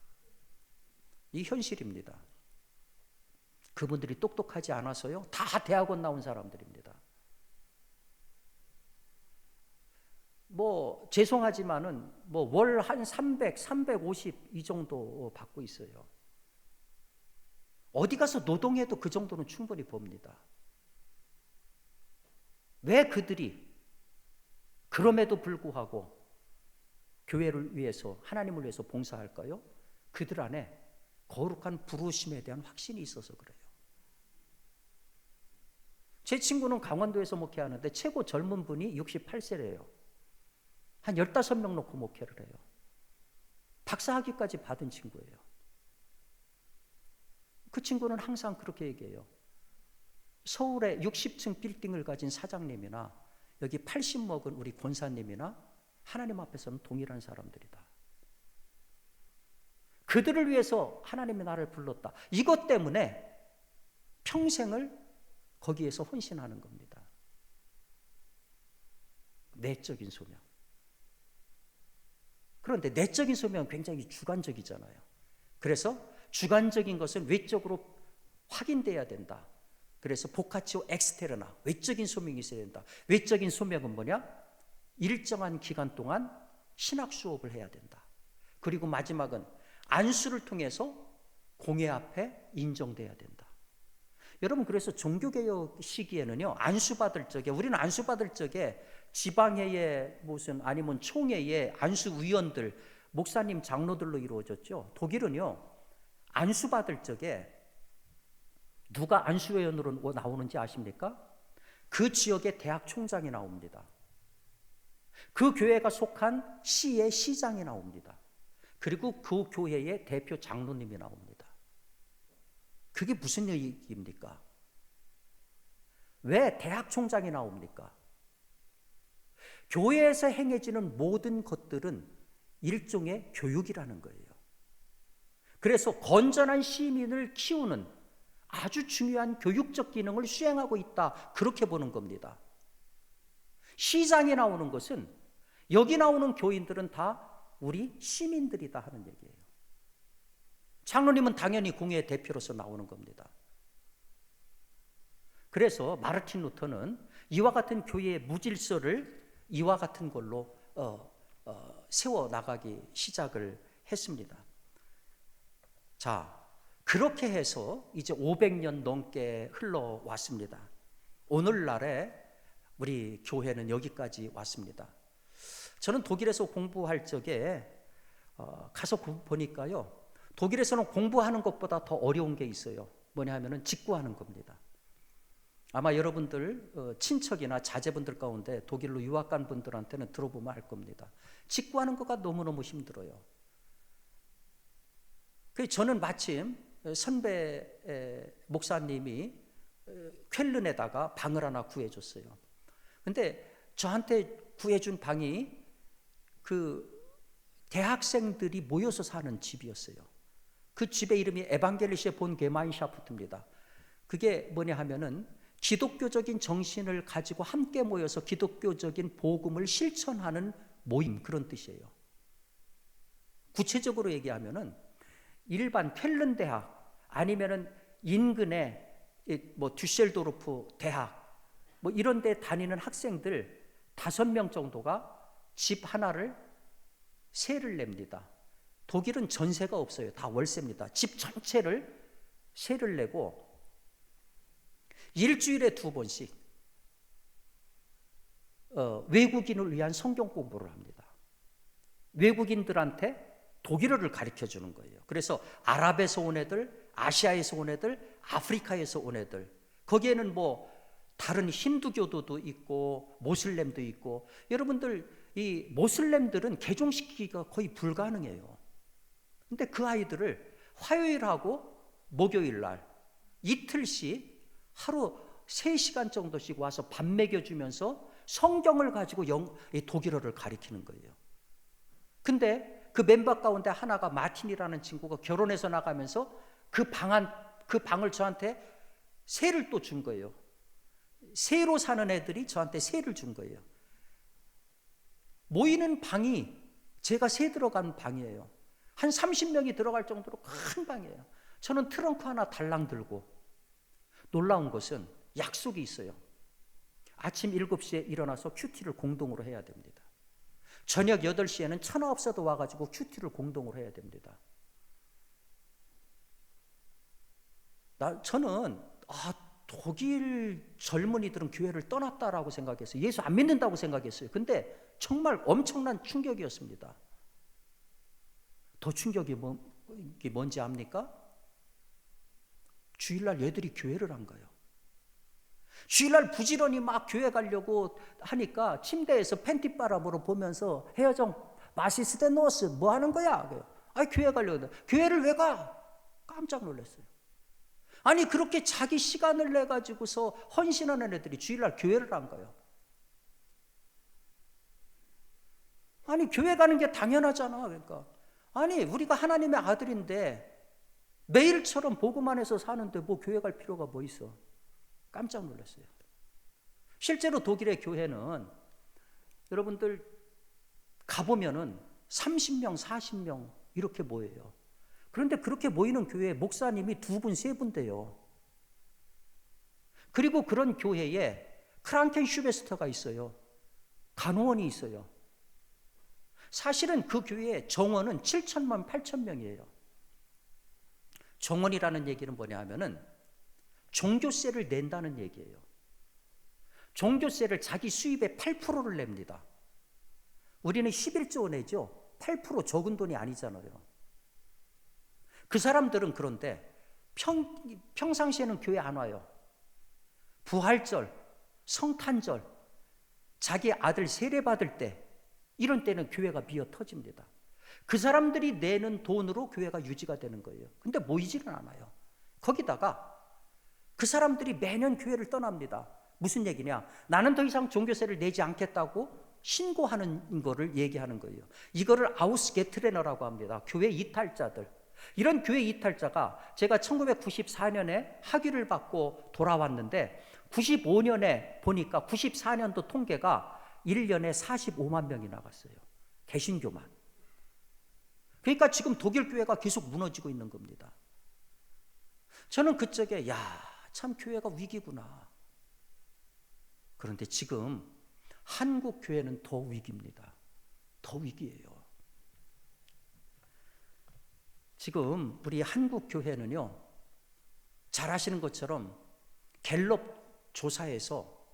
이 현실입니다. 그분들이 똑똑하지 않아서요, 다 대학원 나온 사람들입니다. 죄송하지만은 월 한 300, 350 이 정도 받고 있어요. 어디 가서 노동해도 그 정도는 충분히 봅니다. 왜 그들이 그럼에도 불구하고 교회를 위해서, 하나님을 위해서 봉사할까요? 그들 안에 거룩한 부르심에 대한 확신이 있어서 그래요. 제 친구는 강원도에서 목회하는데 최고 젊은 분이 68세래요. 한 15명 놓고 목회를 해요. 박사학위까지 받은 친구예요. 그 친구는 항상 그렇게 얘기해요. 서울에 60층 빌딩을 가진 사장님이나 여기 80 먹은 우리 권사님이나 하나님 앞에서는 동일한 사람들이다. 그들을 위해서 하나님이 나를 불렀다. 이것 때문에 평생을 거기에서 헌신하는 겁니다. 내적인 소명. 그런데 내적인 소명은 굉장히 주관적이잖아요. 그래서 주관적인 것은 외적으로 확인돼야 된다. 그래서 보카치오 엑스테르나, 외적인 소명이 있어야 된다. 외적인 소명은 뭐냐? 일정한 기간 동안 신학 수업을 해야 된다. 그리고 마지막은 안수를 통해서 공회 앞에 인정돼야 된다. 여러분, 그래서 종교개혁 시기에는요, 안수받을 적에, 우리는 안수받을 적에 지방회의 아니면 총회의 안수위원들, 목사님, 장로들로 이루어졌죠. 독일은요, 안수받을 적에 누가 안수위원으로 나오는지 아십니까? 그 지역의 대학 총장이 나옵니다. 그 교회가 속한 시의 시장이 나옵니다. 그리고 그 교회의 대표 장로님이 나옵니다. 그게 무슨 얘기입니까? 왜 대학 총장이 나옵니까? 교회에서 행해지는 모든 것들은 일종의 교육이라는 거예요. 그래서 건전한 시민을 키우는 아주 중요한 교육적 기능을 수행하고 있다. 그렇게 보는 겁니다. 시장에 나오는 것은 여기 나오는 교인들은 다 우리 시민들이다 하는 얘기예요. 장로님은 당연히 공회의 대표로서 나오는 겁니다. 그래서 마르틴 루터는 이와 같은 교회의 무질서를 이와 같은 걸로 세워 나가기 시작을 했습니다. 자, 그렇게 해서 이제 500년 넘게 흘러왔습니다. 오늘날에 우리 교회는 여기까지 왔습니다. 저는 독일에서 공부할 적에 가서 보니까요, 독일에서는 공부하는 것보다 더 어려운 게 있어요. 뭐냐 하면은 직구하는 겁니다. 아마 여러분들 친척이나 자제분들 가운데 독일로 유학 간 분들한테는 들어보면 알 겁니다. 직구하는 것가 너무너무 힘들어요. 그래서 저는 마침 선배 목사님이 쾰른에다가 방을 하나 구해줬어요. 근데 저한테 구해준 방이 그 대학생들이 모여서 사는 집이었어요. 그 집의 이름이 에반겔리시에 본 게마인샤프트입니다. 그게 뭐냐 하면은 기독교적인 정신을 가지고 함께 모여서 기독교적인 복음을 실천하는 모임, 그런 뜻이에요. 구체적으로 얘기하면은 일반 쾰른 대학 아니면은 인근의 뭐 듀셀도르프 대학 뭐 이런 데 다니는 학생들 5명 정도가 집 하나를 세를 냅니다. 독일은 전세가 없어요. 다 월세입니다. 집 전체를 세를 내고 일주일에 2번씩 외국인을 위한 성경 공부를 합니다. 외국인들한테 독일어를 가르쳐 주는 거예요. 그래서 아랍에서 온 애들, 아시아에서 온 애들, 아프리카에서 온 애들, 거기에는 뭐 다른 힌두교도도 있고 모슬렘도 있고, 여러분들 이 모슬렘들은 개종시키기가 거의 불가능해요. 근데 그 아이들을 화요일하고 목요일날 이틀씩 하루 3시간 정도씩 와서 밥 먹여주면서 성경을 가지고 독일어를 가리키는 거예요. 근데 그 멤버 가운데 하나가 마틴이라는 친구가 결혼해서 나가면서 그 방을 저한테 세를 또 준 거예요. 세로 사는 애들이 저한테 세를 준 거예요. 모이는 방이 제가 세 들어간 방이에요. 한 30명이 들어갈 정도로 큰 방이에요. 저는 트렁크 하나 달랑 들고, 놀라운 것은 약속이 있어요. 아침 7시에 일어나서 큐티를 공동으로 해야 됩니다. 저녁 8시에는 천하 없어도 와가지고 큐티를 공동으로 해야 됩니다. 저는 독일 젊은이들은 교회를 떠났다라고 생각했어요. 예수 안 믿는다고 생각했어요. 근데 정말 엄청난 충격이었습니다. 더 충격이 뭔지 압니까? 주일날 얘들이 교회를 안 가요. 주일날 부지런히 막 교회 가려고 하니까 침대에서 팬티바람으로 보면서 헤어정 마시스데 노스 뭐 하는 거야? 아니 교회 가려고. 교회를 왜 가? 깜짝 놀랐어요. 아니 그렇게 자기 시간을 내 가지고서 헌신하는 애들이 주일날 교회를 안 가요. 아니 교회 가는 게 당연하잖아. 그러니까 아니 우리가 하나님의 아들인데 매일처럼 복음 안에서 사는데 뭐 교회 갈 필요가 뭐 있어? 깜짝 놀랐어요. 실제로 독일의 교회는 여러분들 가보면은 30명, 40명 이렇게 모여요. 그런데 그렇게 모이는 교회에 목사님이 2분, 3분 돼요. 그리고 그런 교회에 크랑켄슈베스터가 있어요. 간호원이 있어요. 사실은 그 교회의 정원은 7천만, 8천 명이에요. 정원이라는 얘기는 뭐냐 하면은 종교세를 낸다는 얘기예요. 종교세를 자기 수입의 8%를 냅니다. 우리는 11조 내죠. 8% 적은 돈이 아니잖아요. 그 사람들은 그런데 평상시에는 교회 안 와요. 부활절, 성탄절, 자기 아들 세례 받을 때 이런 때는 교회가 미어 터집니다. 그 사람들이 내는 돈으로 교회가 유지가 되는 거예요. 근데 모이지는 않아요. 거기다가 그 사람들이 매년 교회를 떠납니다. 무슨 얘기냐? 나는 더 이상 종교세를 내지 않겠다고 신고하는 거를 얘기하는 거예요. 이거를 아우스게트레너라고 합니다. 교회 이탈자들. 이런 교회 이탈자가 제가 1994년에 학위를 받고 돌아왔는데 95년에 보니까 94년도 통계가 1년에 45만 명이 나갔어요. 개신교만. 그러니까 지금 독일 교회가 계속 무너지고 있는 겁니다. 저는 그쪽에 참 교회가 위기구나. 그런데 지금 한국 교회는 더 위기입니다. 더 위기예요. 지금 우리 한국 교회는요, 잘 아시는 것처럼 갤럽 조사에서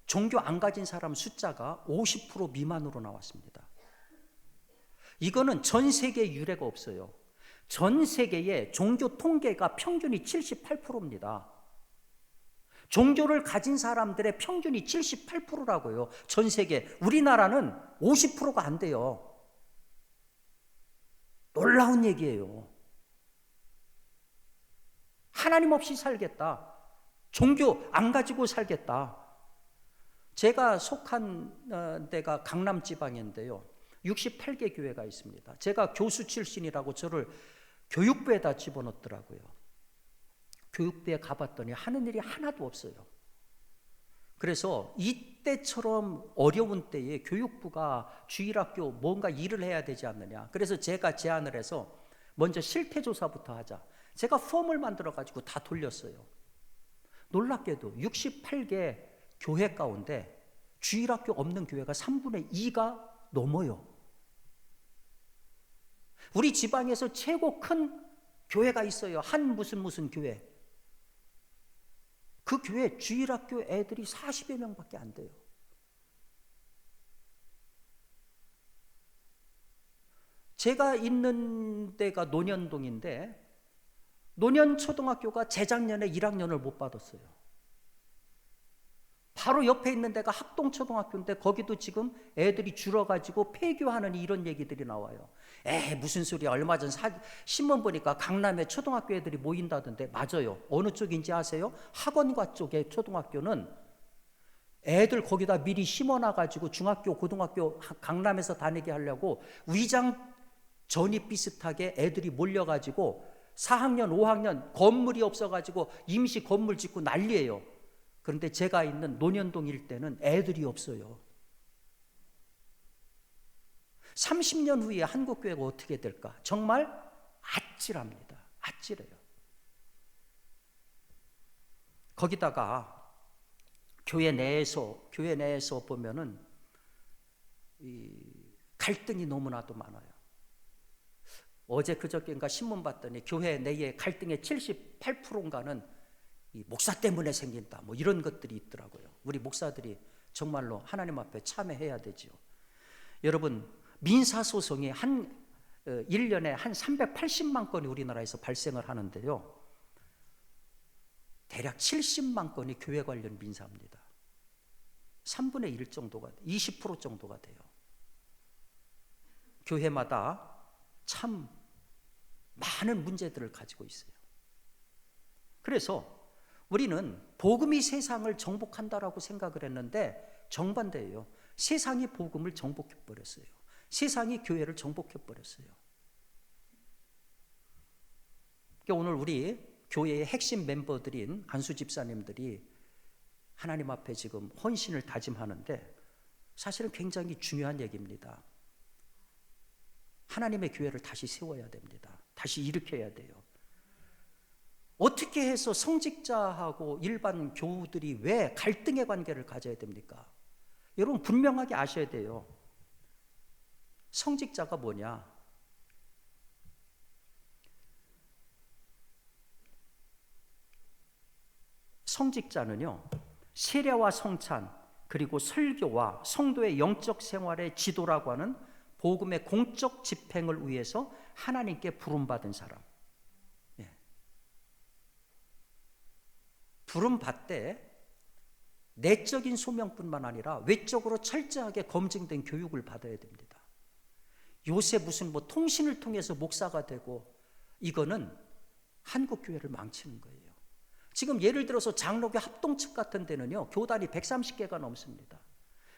종교 안 가진 사람 숫자가 50% 미만으로 나왔습니다. 이거는 전 세계에 유례가 없어요. 전 세계의 종교 통계가 평균이 78%입니다. 종교를 가진 사람들의 평균이 78%라고요. 전 세계. 우리나라는 50%가 안 돼요. 놀라운 얘기예요. 하나님 없이 살겠다. 종교 안 가지고 살겠다. 제가 속한 데가 강남 지방인데요. 68개 교회가 있습니다. 제가 교수 출신이라고 저를 교육부에다 집어넣더라고요. 교육부에 가봤더니 하는 일이 하나도 없어요. 그래서 이때처럼 어려운 때에 교육부가 주일학교 뭔가 일을 해야 되지 않느냐. 그래서 제가 제안을 해서 먼저 실태조사부터 하자. 제가 폼을 만들어가지고 다 돌렸어요. 놀랍게도 68개 교회 가운데 주일학교 없는 교회가 3분의 2가 넘어요. 우리 지방에서 최고 큰 교회가 있어요. 한 무슨 교회. 그 교회 주일학교 애들이 40여 명밖에 안 돼요. 제가 있는 데가 논현동인데 논현초등학교가 재작년에 1학년을 못 받았어요. 바로 옆에 있는 데가 학동초등학교인데 거기도 지금 애들이 줄어가지고 폐교하는 이런 얘기들이 나와요. 무슨 소리야. 얼마 전 신문 보니까 강남에 초등학교 애들이 모인다던데. 맞아요. 어느 쪽인지 아세요? 학원과 쪽의 초등학교는 애들 거기다 미리 심어놔가지고 중학교, 고등학교 강남에서 다니게 하려고 위장 전입 비슷하게 애들이 몰려가지고 4학년, 5학년 건물이 없어가지고 임시 건물 짓고 난리예요. 그런데 제가 있는 논현동 일대는 애들이 없어요. 30년 후에 한국교회가 어떻게 될까? 정말 아찔합니다. 아찔해요. 거기다가 교회 내에서 보면은 이 갈등이 너무나도 많아요. 어제 그저께인가 신문 봤더니 교회 내에 갈등의 78%인가는 이 목사 때문에 생긴다. 뭐 이런 것들이 있더라고요. 우리 목사들이 정말로 하나님 앞에 참회해야 되지요. 여러분, 민사소송이 1년에 한 380만 건이 우리나라에서 발생을 하는데요. 대략 70만 건이 교회 관련 민사입니다. 3분의 1 정도가, 20% 정도가 돼요. 교회마다 참 많은 문제들을 가지고 있어요. 그래서 우리는 복음이 세상을 정복한다라고 생각을 했는데 정반대예요. 세상이 복음을 정복해버렸어요. 세상이 교회를 정복해버렸어요. 그러니까 오늘 우리 교회의 핵심 멤버들인 안수 집사님들이 하나님 앞에 지금 헌신을 다짐하는데 사실은 굉장히 중요한 얘기입니다. 하나님의 교회를 다시 세워야 됩니다. 다시 일으켜야 돼요. 어떻게 해서 성직자하고 일반 교우들이 왜 갈등의 관계를 가져야 됩니까? 여러분 분명하게 아셔야 돼요. 성직자가 뭐냐? 성직자는요, 세례와 성찬 그리고 설교와 성도의 영적 생활의 지도라고 하는 복음의 공적 집행을 위해서 하나님께 부름받은 사람. 부름받되 내적인 소명뿐만 아니라 외적으로 철저하게 검증된 교육을 받아야 됩니다. 요새 무슨 통신을 통해서 목사가 되고 이거는 한국 교회를 망치는 거예요. 지금 예를 들어서 장로교 합동측 같은 데는요, 교단이 130개가 넘습니다.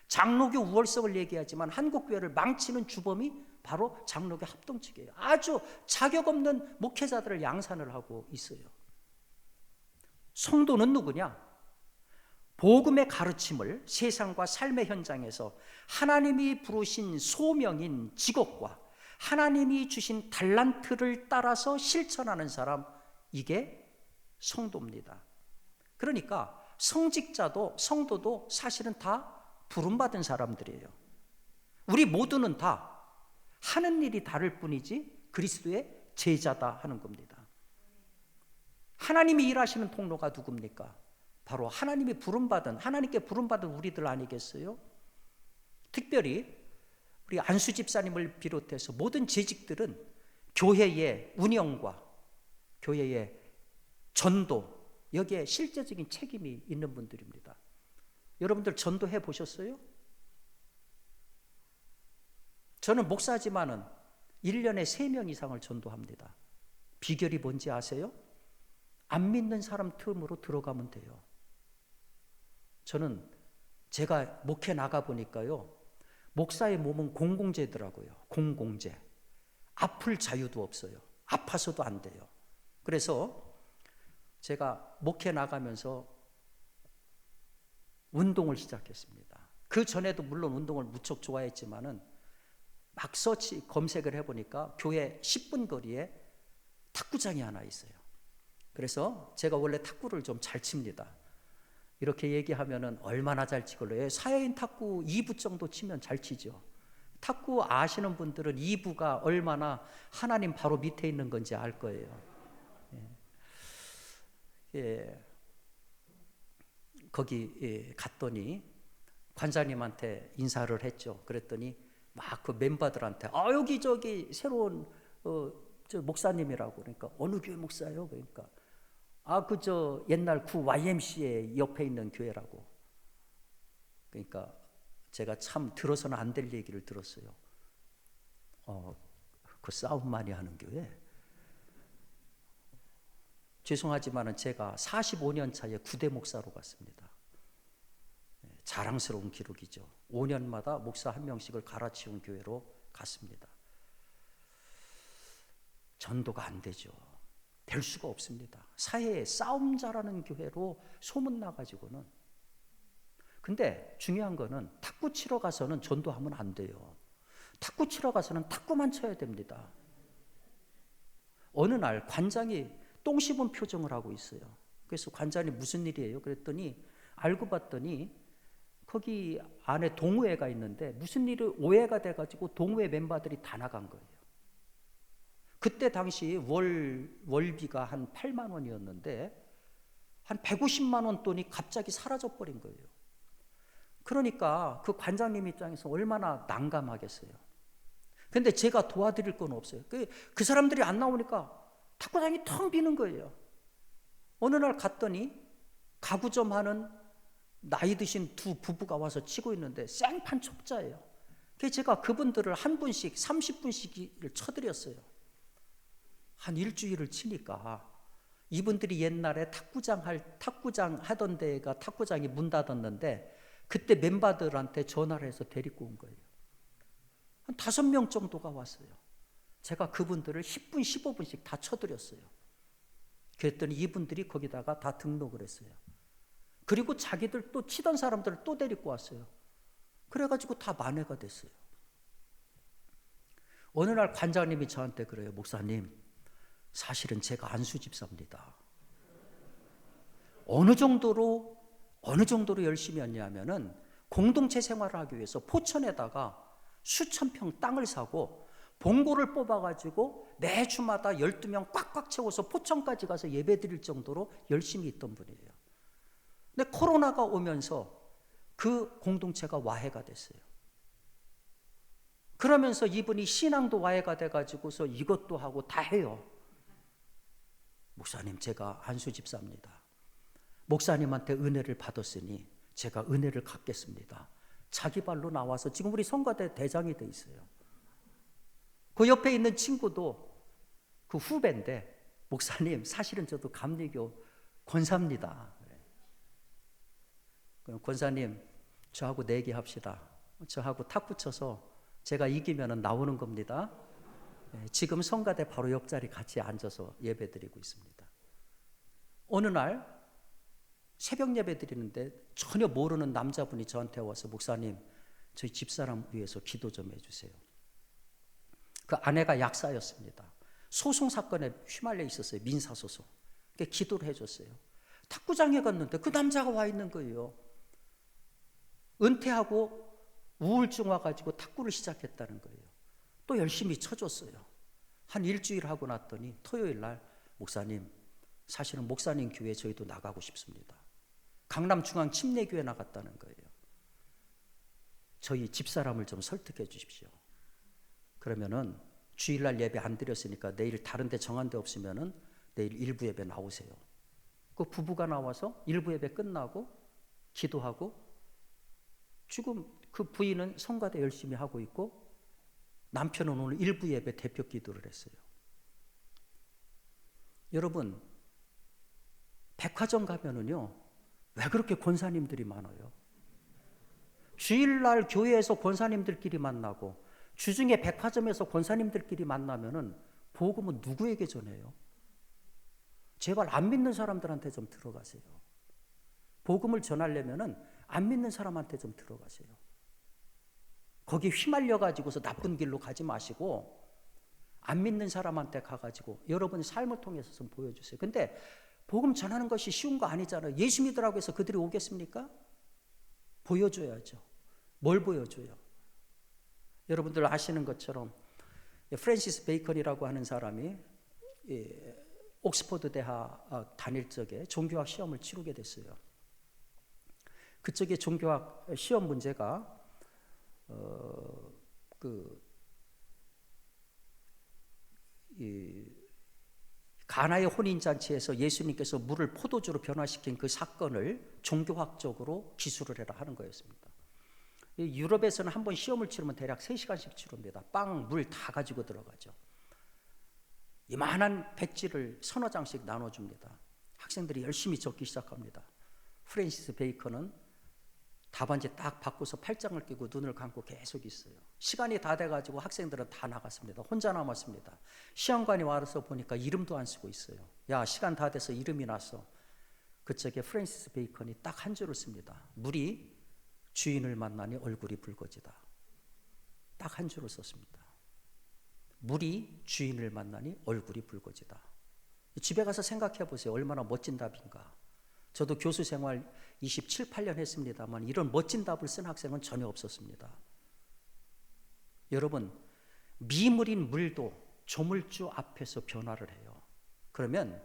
장로교 우월성을 얘기하지만 한국 교회를 망치는 주범이 바로 장로교 합동측이에요. 아주 자격 없는 목회자들을 양산을 하고 있어요. 성도는 누구냐? 복음의 가르침을 세상과 삶의 현장에서 하나님이 부르신 소명인 직업과 하나님이 주신 달란트를 따라서 실천하는 사람, 이게 성도입니다. 그러니까 성직자도 성도도 사실은 다 부름받은 사람들이에요. 우리 모두는 다 하는 일이 다를 뿐이지 그리스도의 제자다 하는 겁니다. 하나님이 일하시는 통로가 누굽니까? 바로 하나님이 부름받은, 하나님께 부름받은 우리들 아니겠어요? 특별히 우리 안수 집사님을 비롯해서 모든 재직들은 교회의 운영과 교회의 전도, 여기에 실제적인 책임이 있는 분들입니다. 여러분들 전도해 보셨어요? 저는 목사지만은 1년에 3명 이상을 전도합니다. 비결이 뭔지 아세요? 안 믿는 사람 틈으로 들어가면 돼요. 저는 제가 목회 나가보니까요, 목사의 몸은 공공재더라고요. 공공재. 아플 자유도 없어요. 아파서도 안 돼요. 그래서 제가 목회 나가면서 운동을 시작했습니다. 그 전에도 물론 운동을 무척 좋아했지만은 막 서치 검색을 해보니까 교회 10분 거리에 탁구장이 하나 있어요. 그래서 제가 원래 탁구를 좀 잘 칩니다. 이렇게 얘기하면은 얼마나 잘 치걸래요? 사회인 탁구 2부 정도 치면 잘 치죠. 탁구 아시는 분들은 2부가 얼마나 하나님 바로 밑에 있는 건지 알 거예요. 예. 거기 갔더니 관장님한테 인사를 했죠. 그랬더니 막 그 멤버들한테 여기 저기 새로운 저 목사님이라고. 그러니까 어느 교회 목사예요? 그러니까 그 저 옛날 구 YMCA 옆에 있는 교회라고. 그러니까 제가 참 들어서는 안 될 얘기를 들었어요. 그 싸움 많이 하는 교회. 죄송하지만은 제가 45년 차에 9대 목사로 갔습니다. 자랑스러운 기록이죠. 5년마다 목사 한 명씩을 갈아치운 교회로 갔습니다. 전도가 안 되죠. 될 수가 없습니다. 사회에 싸움 잘하는 교회로 소문나가지고는. 근데 중요한 거는 탁구 치러 가서는 전도하면 안 돼요. 탁구 치러 가서는 탁구만 쳐야 됩니다. 어느 날 관장이 똥 씹은 표정을 하고 있어요. 그래서 관장님 무슨 일이에요? 그랬더니 알고 봤더니 거기 안에 동호회가 있는데 무슨 일이 오해가 돼가지고 동호회 멤버들이 다 나간 거예요. 그때 당시 월비가 한 8만 원이었는데 한 150만 원 돈이 갑자기 사라져 버린 거예요. 그러니까 그 관장님 입장에서 얼마나 난감하겠어요. 근데 제가 도와드릴 건 없어요. 그 사람들이 안 나오니까 탁구장이 텅 비는 거예요. 어느 날 갔더니 가구점 하는 나이 드신 두 부부가 와서 치고 있는데 생판 촉자예요. 그래서 제가 그분들을 한 분씩 30분씩을 쳐드렸어요. 한 일주일을 치니까 이분들이 옛날에 탁구장 하던 데가 탁구장이 문 닫았는데 그때 멤버들한테 전화를 해서 데리고 온 거예요. 한 5명 정도가 왔어요. 제가 그분들을 10분, 15분씩 다 쳐드렸어요. 그랬더니 이분들이 거기다가 다 등록을 했어요. 그리고 자기들 또 치던 사람들을 또 데리고 왔어요. 그래가지고 다 만회가 됐어요. 어느 날 관장님이 저한테 그래요. 목사님, 사실은 제가 안수 집사입니다. 어느 정도로 열심히 했냐면은 공동체 생활을 하기 위해서 포천에다가 수천 평 땅을 사고 봉고를 뽑아가지고 매주마다 12명 꽉꽉 채워서 포천까지 가서 예배 드릴 정도로 열심히 있던 분이에요. 근데 코로나가 오면서 그 공동체가 와해가 됐어요. 그러면서 이분이 신앙도 와해가 돼가지고서 이것도 하고 다 해요. 목사님, 제가 안수 집사입니다. 목사님한테 은혜를 받았으니 제가 은혜를 갚겠습니다. 자기 발로 나와서 지금 우리 성가대 대장이 돼 있어요. 그 옆에 있는 친구도 그 후배인데, 목사님, 사실은 저도 감리교 권사입니다. 그럼 권사님, 저하고 내기합시다. 저하고 탁구 쳐서 제가 이기면 나오는 겁니다. 지금 성가대 바로 옆자리 같이 앉아서 예배 드리고 있습니다. 어느 날 새벽 예배 드리는데 전혀 모르는 남자분이 저한테 와서 목사님, 저희 집사람 위해서 기도 좀 해주세요. 그 아내가 약사였습니다. 소송 사건에 휘말려 있었어요. 민사소송. 기도를 해줬어요. 탁구장에 갔는데 그 남자가 와 있는 거예요. 은퇴하고 우울증 와가지고 탁구를 시작했다는 거예요. 또 열심히 쳐줬어요. 한 일주일 하고 났더니 토요일 날, 목사님, 사실은 목사님 교회 저희도 나가고 싶습니다. 강남중앙 침례교회 나갔다는 거예요. 저희 집사람을 좀 설득해 주십시오. 그러면은 주일날 예배 안 드렸으니까 내일 다른 데 정한 데 없으면은 내일 일부 예배 나오세요. 그 부부가 나와서 일부 예배 끝나고 기도하고, 지금 그 부인은 성가대 열심히 하고 있고 남편은 오늘 일부 예배 대표 기도를 했어요. 여러분, 백화점 가면은요, 왜 그렇게 권사님들이 많아요? 주일날 교회에서 권사님들끼리 만나고 주중에 백화점에서 권사님들끼리 만나면은 복음은 누구에게 전해요? 제발 안 믿는 사람들한테 좀 들어가세요. 복음을 전하려면은 안 믿는 사람한테 좀 들어가세요. 거기 휘말려 가지고서 나쁜 길로 가지 마시고 안 믿는 사람한테 가가지고 여러분의 삶을 통해서 좀 보여주세요. 근데 복음 전하는 것이 쉬운 거 아니잖아요. 예수 믿으라고 해서 그들이 오겠습니까? 보여줘야죠. 뭘 보여줘요? 여러분들 아시는 것처럼 프랜시스 베이컨이라고 하는 사람이 옥스퍼드 대학 다닐 적에 종교학 시험을 치르게 됐어요. 그쪽에 종교학 시험 문제가 가나의 혼인잔치에서 예수님께서 물을 포도주로 변화시킨 그 사건을 종교학적으로 기술을 해라 하는 거였습니다. 유럽에서는 한 번 시험을 치르면 대략 3시간씩 치릅니다. 빵, 물 다 가지고 들어가죠. 이만한 백지를 서너 장씩 나눠줍니다. 학생들이 열심히 적기 시작합니다. 프랜시스 베이컨은 답안지 딱 받고서 팔짱을 끼고 눈을 감고 계속 있어요. 시간이 다 돼가지고 학생들은 다 나갔습니다. 혼자 남았습니다. 시험관이 와서 보니까 이름도 안 쓰고 있어요. 야, 시간 다 돼서 이름이 났어. 그쪽에 프랜시스 베이컨이 딱 한 줄을 씁니다. 물이 주인을 만나니 얼굴이 붉어지다. 딱 한 줄을 썼습니다. 물이 주인을 만나니 얼굴이 붉어지다. 집에 가서 생각해 보세요. 얼마나 멋진 답인가. 저도 교수 생활 27, 8년 했습니다만 이런 멋진 답을 쓴 학생은 전혀 없었습니다. 여러분, 미물인 물도 조물주 앞에서 변화를 해요. 그러면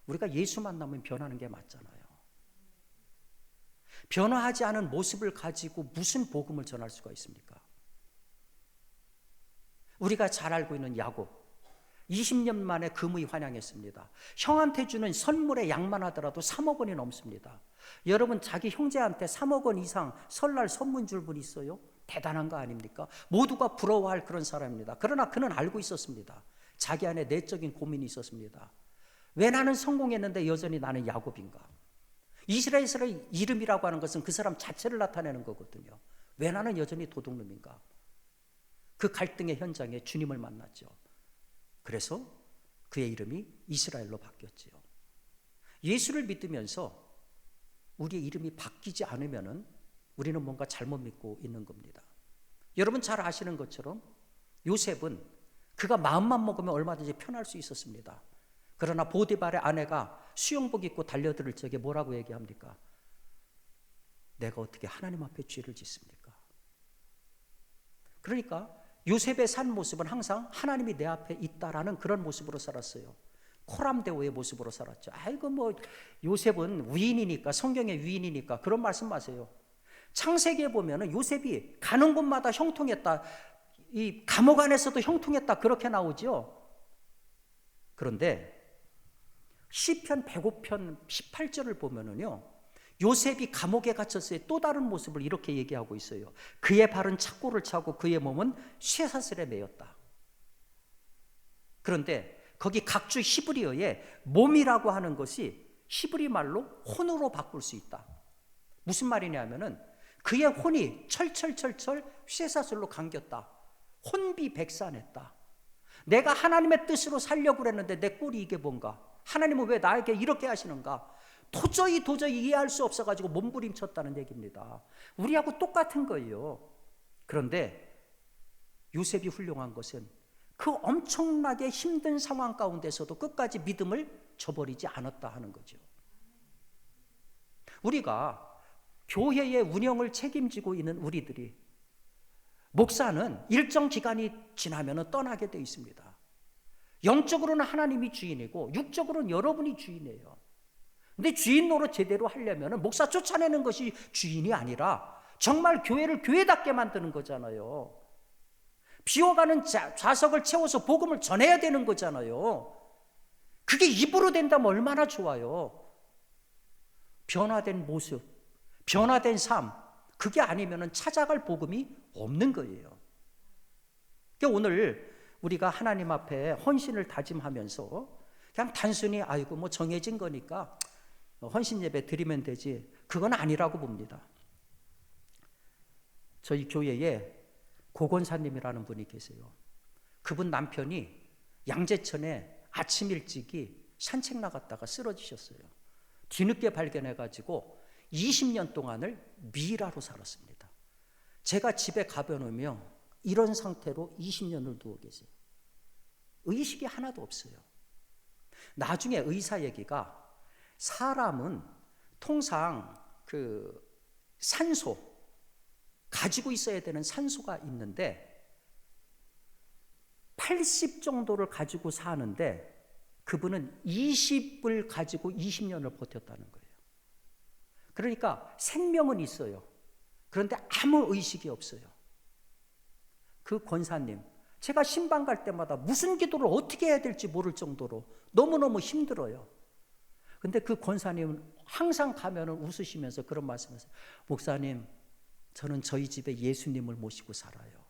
우리가 예수 만나면 변하는 게 맞잖아요. 변화하지 않은 모습을 가지고 무슨 복음을 전할 수가 있습니까? 우리가 잘 알고 있는 야곱, 20년 만에 금의 환영했습니다. 형한테 주는 선물의 양만 하더라도 3억 원이 넘습니다. 여러분, 자기 형제한테 3억 원 이상 설날 선물 줄 분 있어요? 대단한 거 아닙니까? 모두가 부러워할 그런 사람입니다. 그러나 그는 알고 있었습니다. 자기 안에 내적인 고민이 있었습니다. 왜 나는 성공했는데 여전히 나는 야곱인가? 이스라엘의 이름이라고 하는 것은 그 사람 자체를 나타내는 거거든요. 왜 나는 여전히 도둑놈인가? 그 갈등의 현장에 주님을 만났죠. 그래서 그의 이름이 이스라엘로 바뀌었지요. 예수를 믿으면서 우리의 이름이 바뀌지 않으면 우리는 뭔가 잘못 믿고 있는 겁니다. 여러분 잘 아시는 것처럼 요셉은 그가 마음만 먹으면 얼마든지 편할 수 있었습니다. 그러나 보디발의 아내가 수영복 입고 달려들 적에 뭐라고 얘기합니까? 내가 어떻게 하나님 앞에 죄를 짓습니까? 그러니까 요셉의 산 모습은 항상 하나님이 내 앞에 있다라는 그런 모습으로 살았어요. 코람데오의 모습으로 살았죠. 아이고 뭐 요셉은 위인이니까, 성경의 위인이니까 그런 말씀 마세요. 창세기에 보면은 요셉이 가는 곳마다 형통했다. 이 감옥 안에서도 형통했다 그렇게 나오죠. 그런데 시편 105편 18절을 보면은요, 요셉이 감옥에 갇혔을 때 또 다른 모습을 이렇게 얘기하고 있어요. 그의 발은 착고를 차고 그의 몸은 쇠사슬에 매였다. 그런데 거기 각주 히브리어에 몸이라고 하는 것이 히브리 말로 혼으로 바꿀 수 있다. 무슨 말이냐면은 그의 혼이 철철철철 쇠사슬로 감겼다. 혼비백산했다. 내가 하나님의 뜻으로 살려고 그랬는데 내 꼴이 이게 뭔가? 하나님은 왜 나에게 이렇게 하시는가? 도저히 이해할 수 없어가지고 몸부림쳤다는 얘기입니다. 우리하고 똑같은 거예요. 그런데 요셉이 훌륭한 것은 그 엄청나게 힘든 상황 가운데서도 끝까지 믿음을 저버리지 않았다 하는 거죠. 우리가 교회의 운영을 책임지고 있는 우리들이, 목사는 일정 기간이 지나면 떠나게 돼 있습니다. 영적으로는 하나님이 주인이고 육적으로는 여러분이 주인이에요. 근데 주인 노릇 제대로 하려면 목사 쫓아내는 것이 주인이 아니라 정말 교회를 교회답게 만드는 거잖아요. 비워가는 좌석을 채워서 복음을 전해야 되는 거잖아요. 그게 입으로 된다면 얼마나 좋아요. 변화된 모습, 변화된 삶, 그게 아니면 찾아갈 복음이 없는 거예요. 그러니까 오늘 우리가 하나님 앞에 헌신을 다짐하면서 그냥 단순히 아이고 뭐 정해진 거니까 헌신 예배 드리면 되지, 그건 아니라고 봅니다. 저희 교회에 고건사님이라는 분이 계세요. 그분 남편이 양재천에 아침 일찍이 산책 나갔다가 쓰러지셨어요. 뒤늦게 발견해가지고 20년 동안을 미라로 살았습니다. 제가 집에 가보면 이런 상태로 20년을 누워 계세요. 의식이 하나도 없어요. 나중에 의사 얘기가, 사람은 통상 그 산소, 가지고 있어야 되는 산소가 있는데 80 정도를 가지고 사는데 그분은 20을 가지고 20년을 버텼다는 거예요. 그러니까 생명은 있어요. 그런데 아무 의식이 없어요. 그 권사님, 제가 신방 갈 때마다 무슨 기도를 어떻게 해야 될지 모를 정도로 너무너무 힘들어요. 근데 그 권사님은 항상 가면 웃으시면서 그런 말씀하세요. 목사님, 저는 저희 집에 예수님을 모시고 살아요.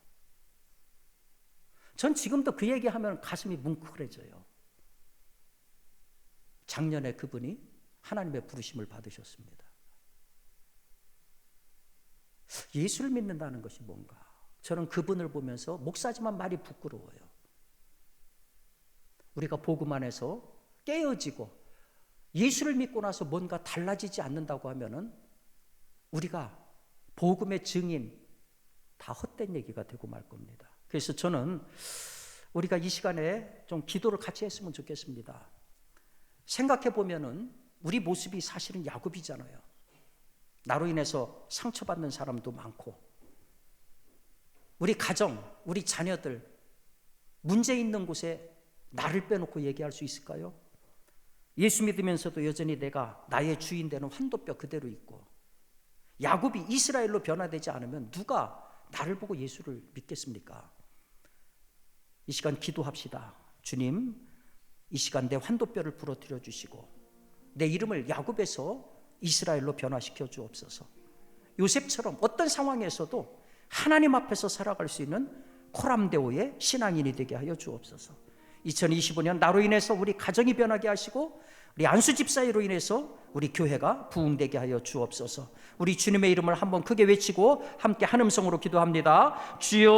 전 지금도 그 얘기하면 가슴이 뭉클해져요. 작년에 그분이 하나님의 부르심을 받으셨습니다. 예수를 믿는다는 것이 뭔가, 저는 그분을 보면서 목사지만 말이 부끄러워요. 우리가 복음 안에서 깨어지고 예수를 믿고 나서 뭔가 달라지지 않는다고 하면은 우리가 복음의 증인, 다 헛된 얘기가 되고 말 겁니다. 그래서 저는 우리가 이 시간에 좀 기도를 같이 했으면 좋겠습니다. 생각해 보면은 우리 모습이 사실은 야곱이잖아요. 나로 인해서 상처받는 사람도 많고, 우리 가정, 우리 자녀들 문제 있는 곳에 나를 빼놓고 얘기할 수 있을까요? 예수 믿으면서도 여전히 내가 나의 주인 되는 환도뼈 그대로 있고, 야곱이 이스라엘로 변화되지 않으면 누가 나를 보고 예수를 믿겠습니까? 이 시간 기도합시다. 주님, 이 시간 내 환도뼈를 부러뜨려 주시고 내 이름을 야곱에서 이스라엘로 변화시켜 주옵소서. 요셉처럼 어떤 상황에서도 하나님 앞에서 살아갈 수 있는 코람데오의 신앙인이 되게 하여 주옵소서. 2025년 나로 인해서 우리 가정이 변하게 하시고 우리 안수 집사로 인해서 우리 교회가 부흥되게 하여 주옵소서. 우리 주님의 이름을 한번 크게 외치고 함께 한 음성으로 기도합니다. 주여.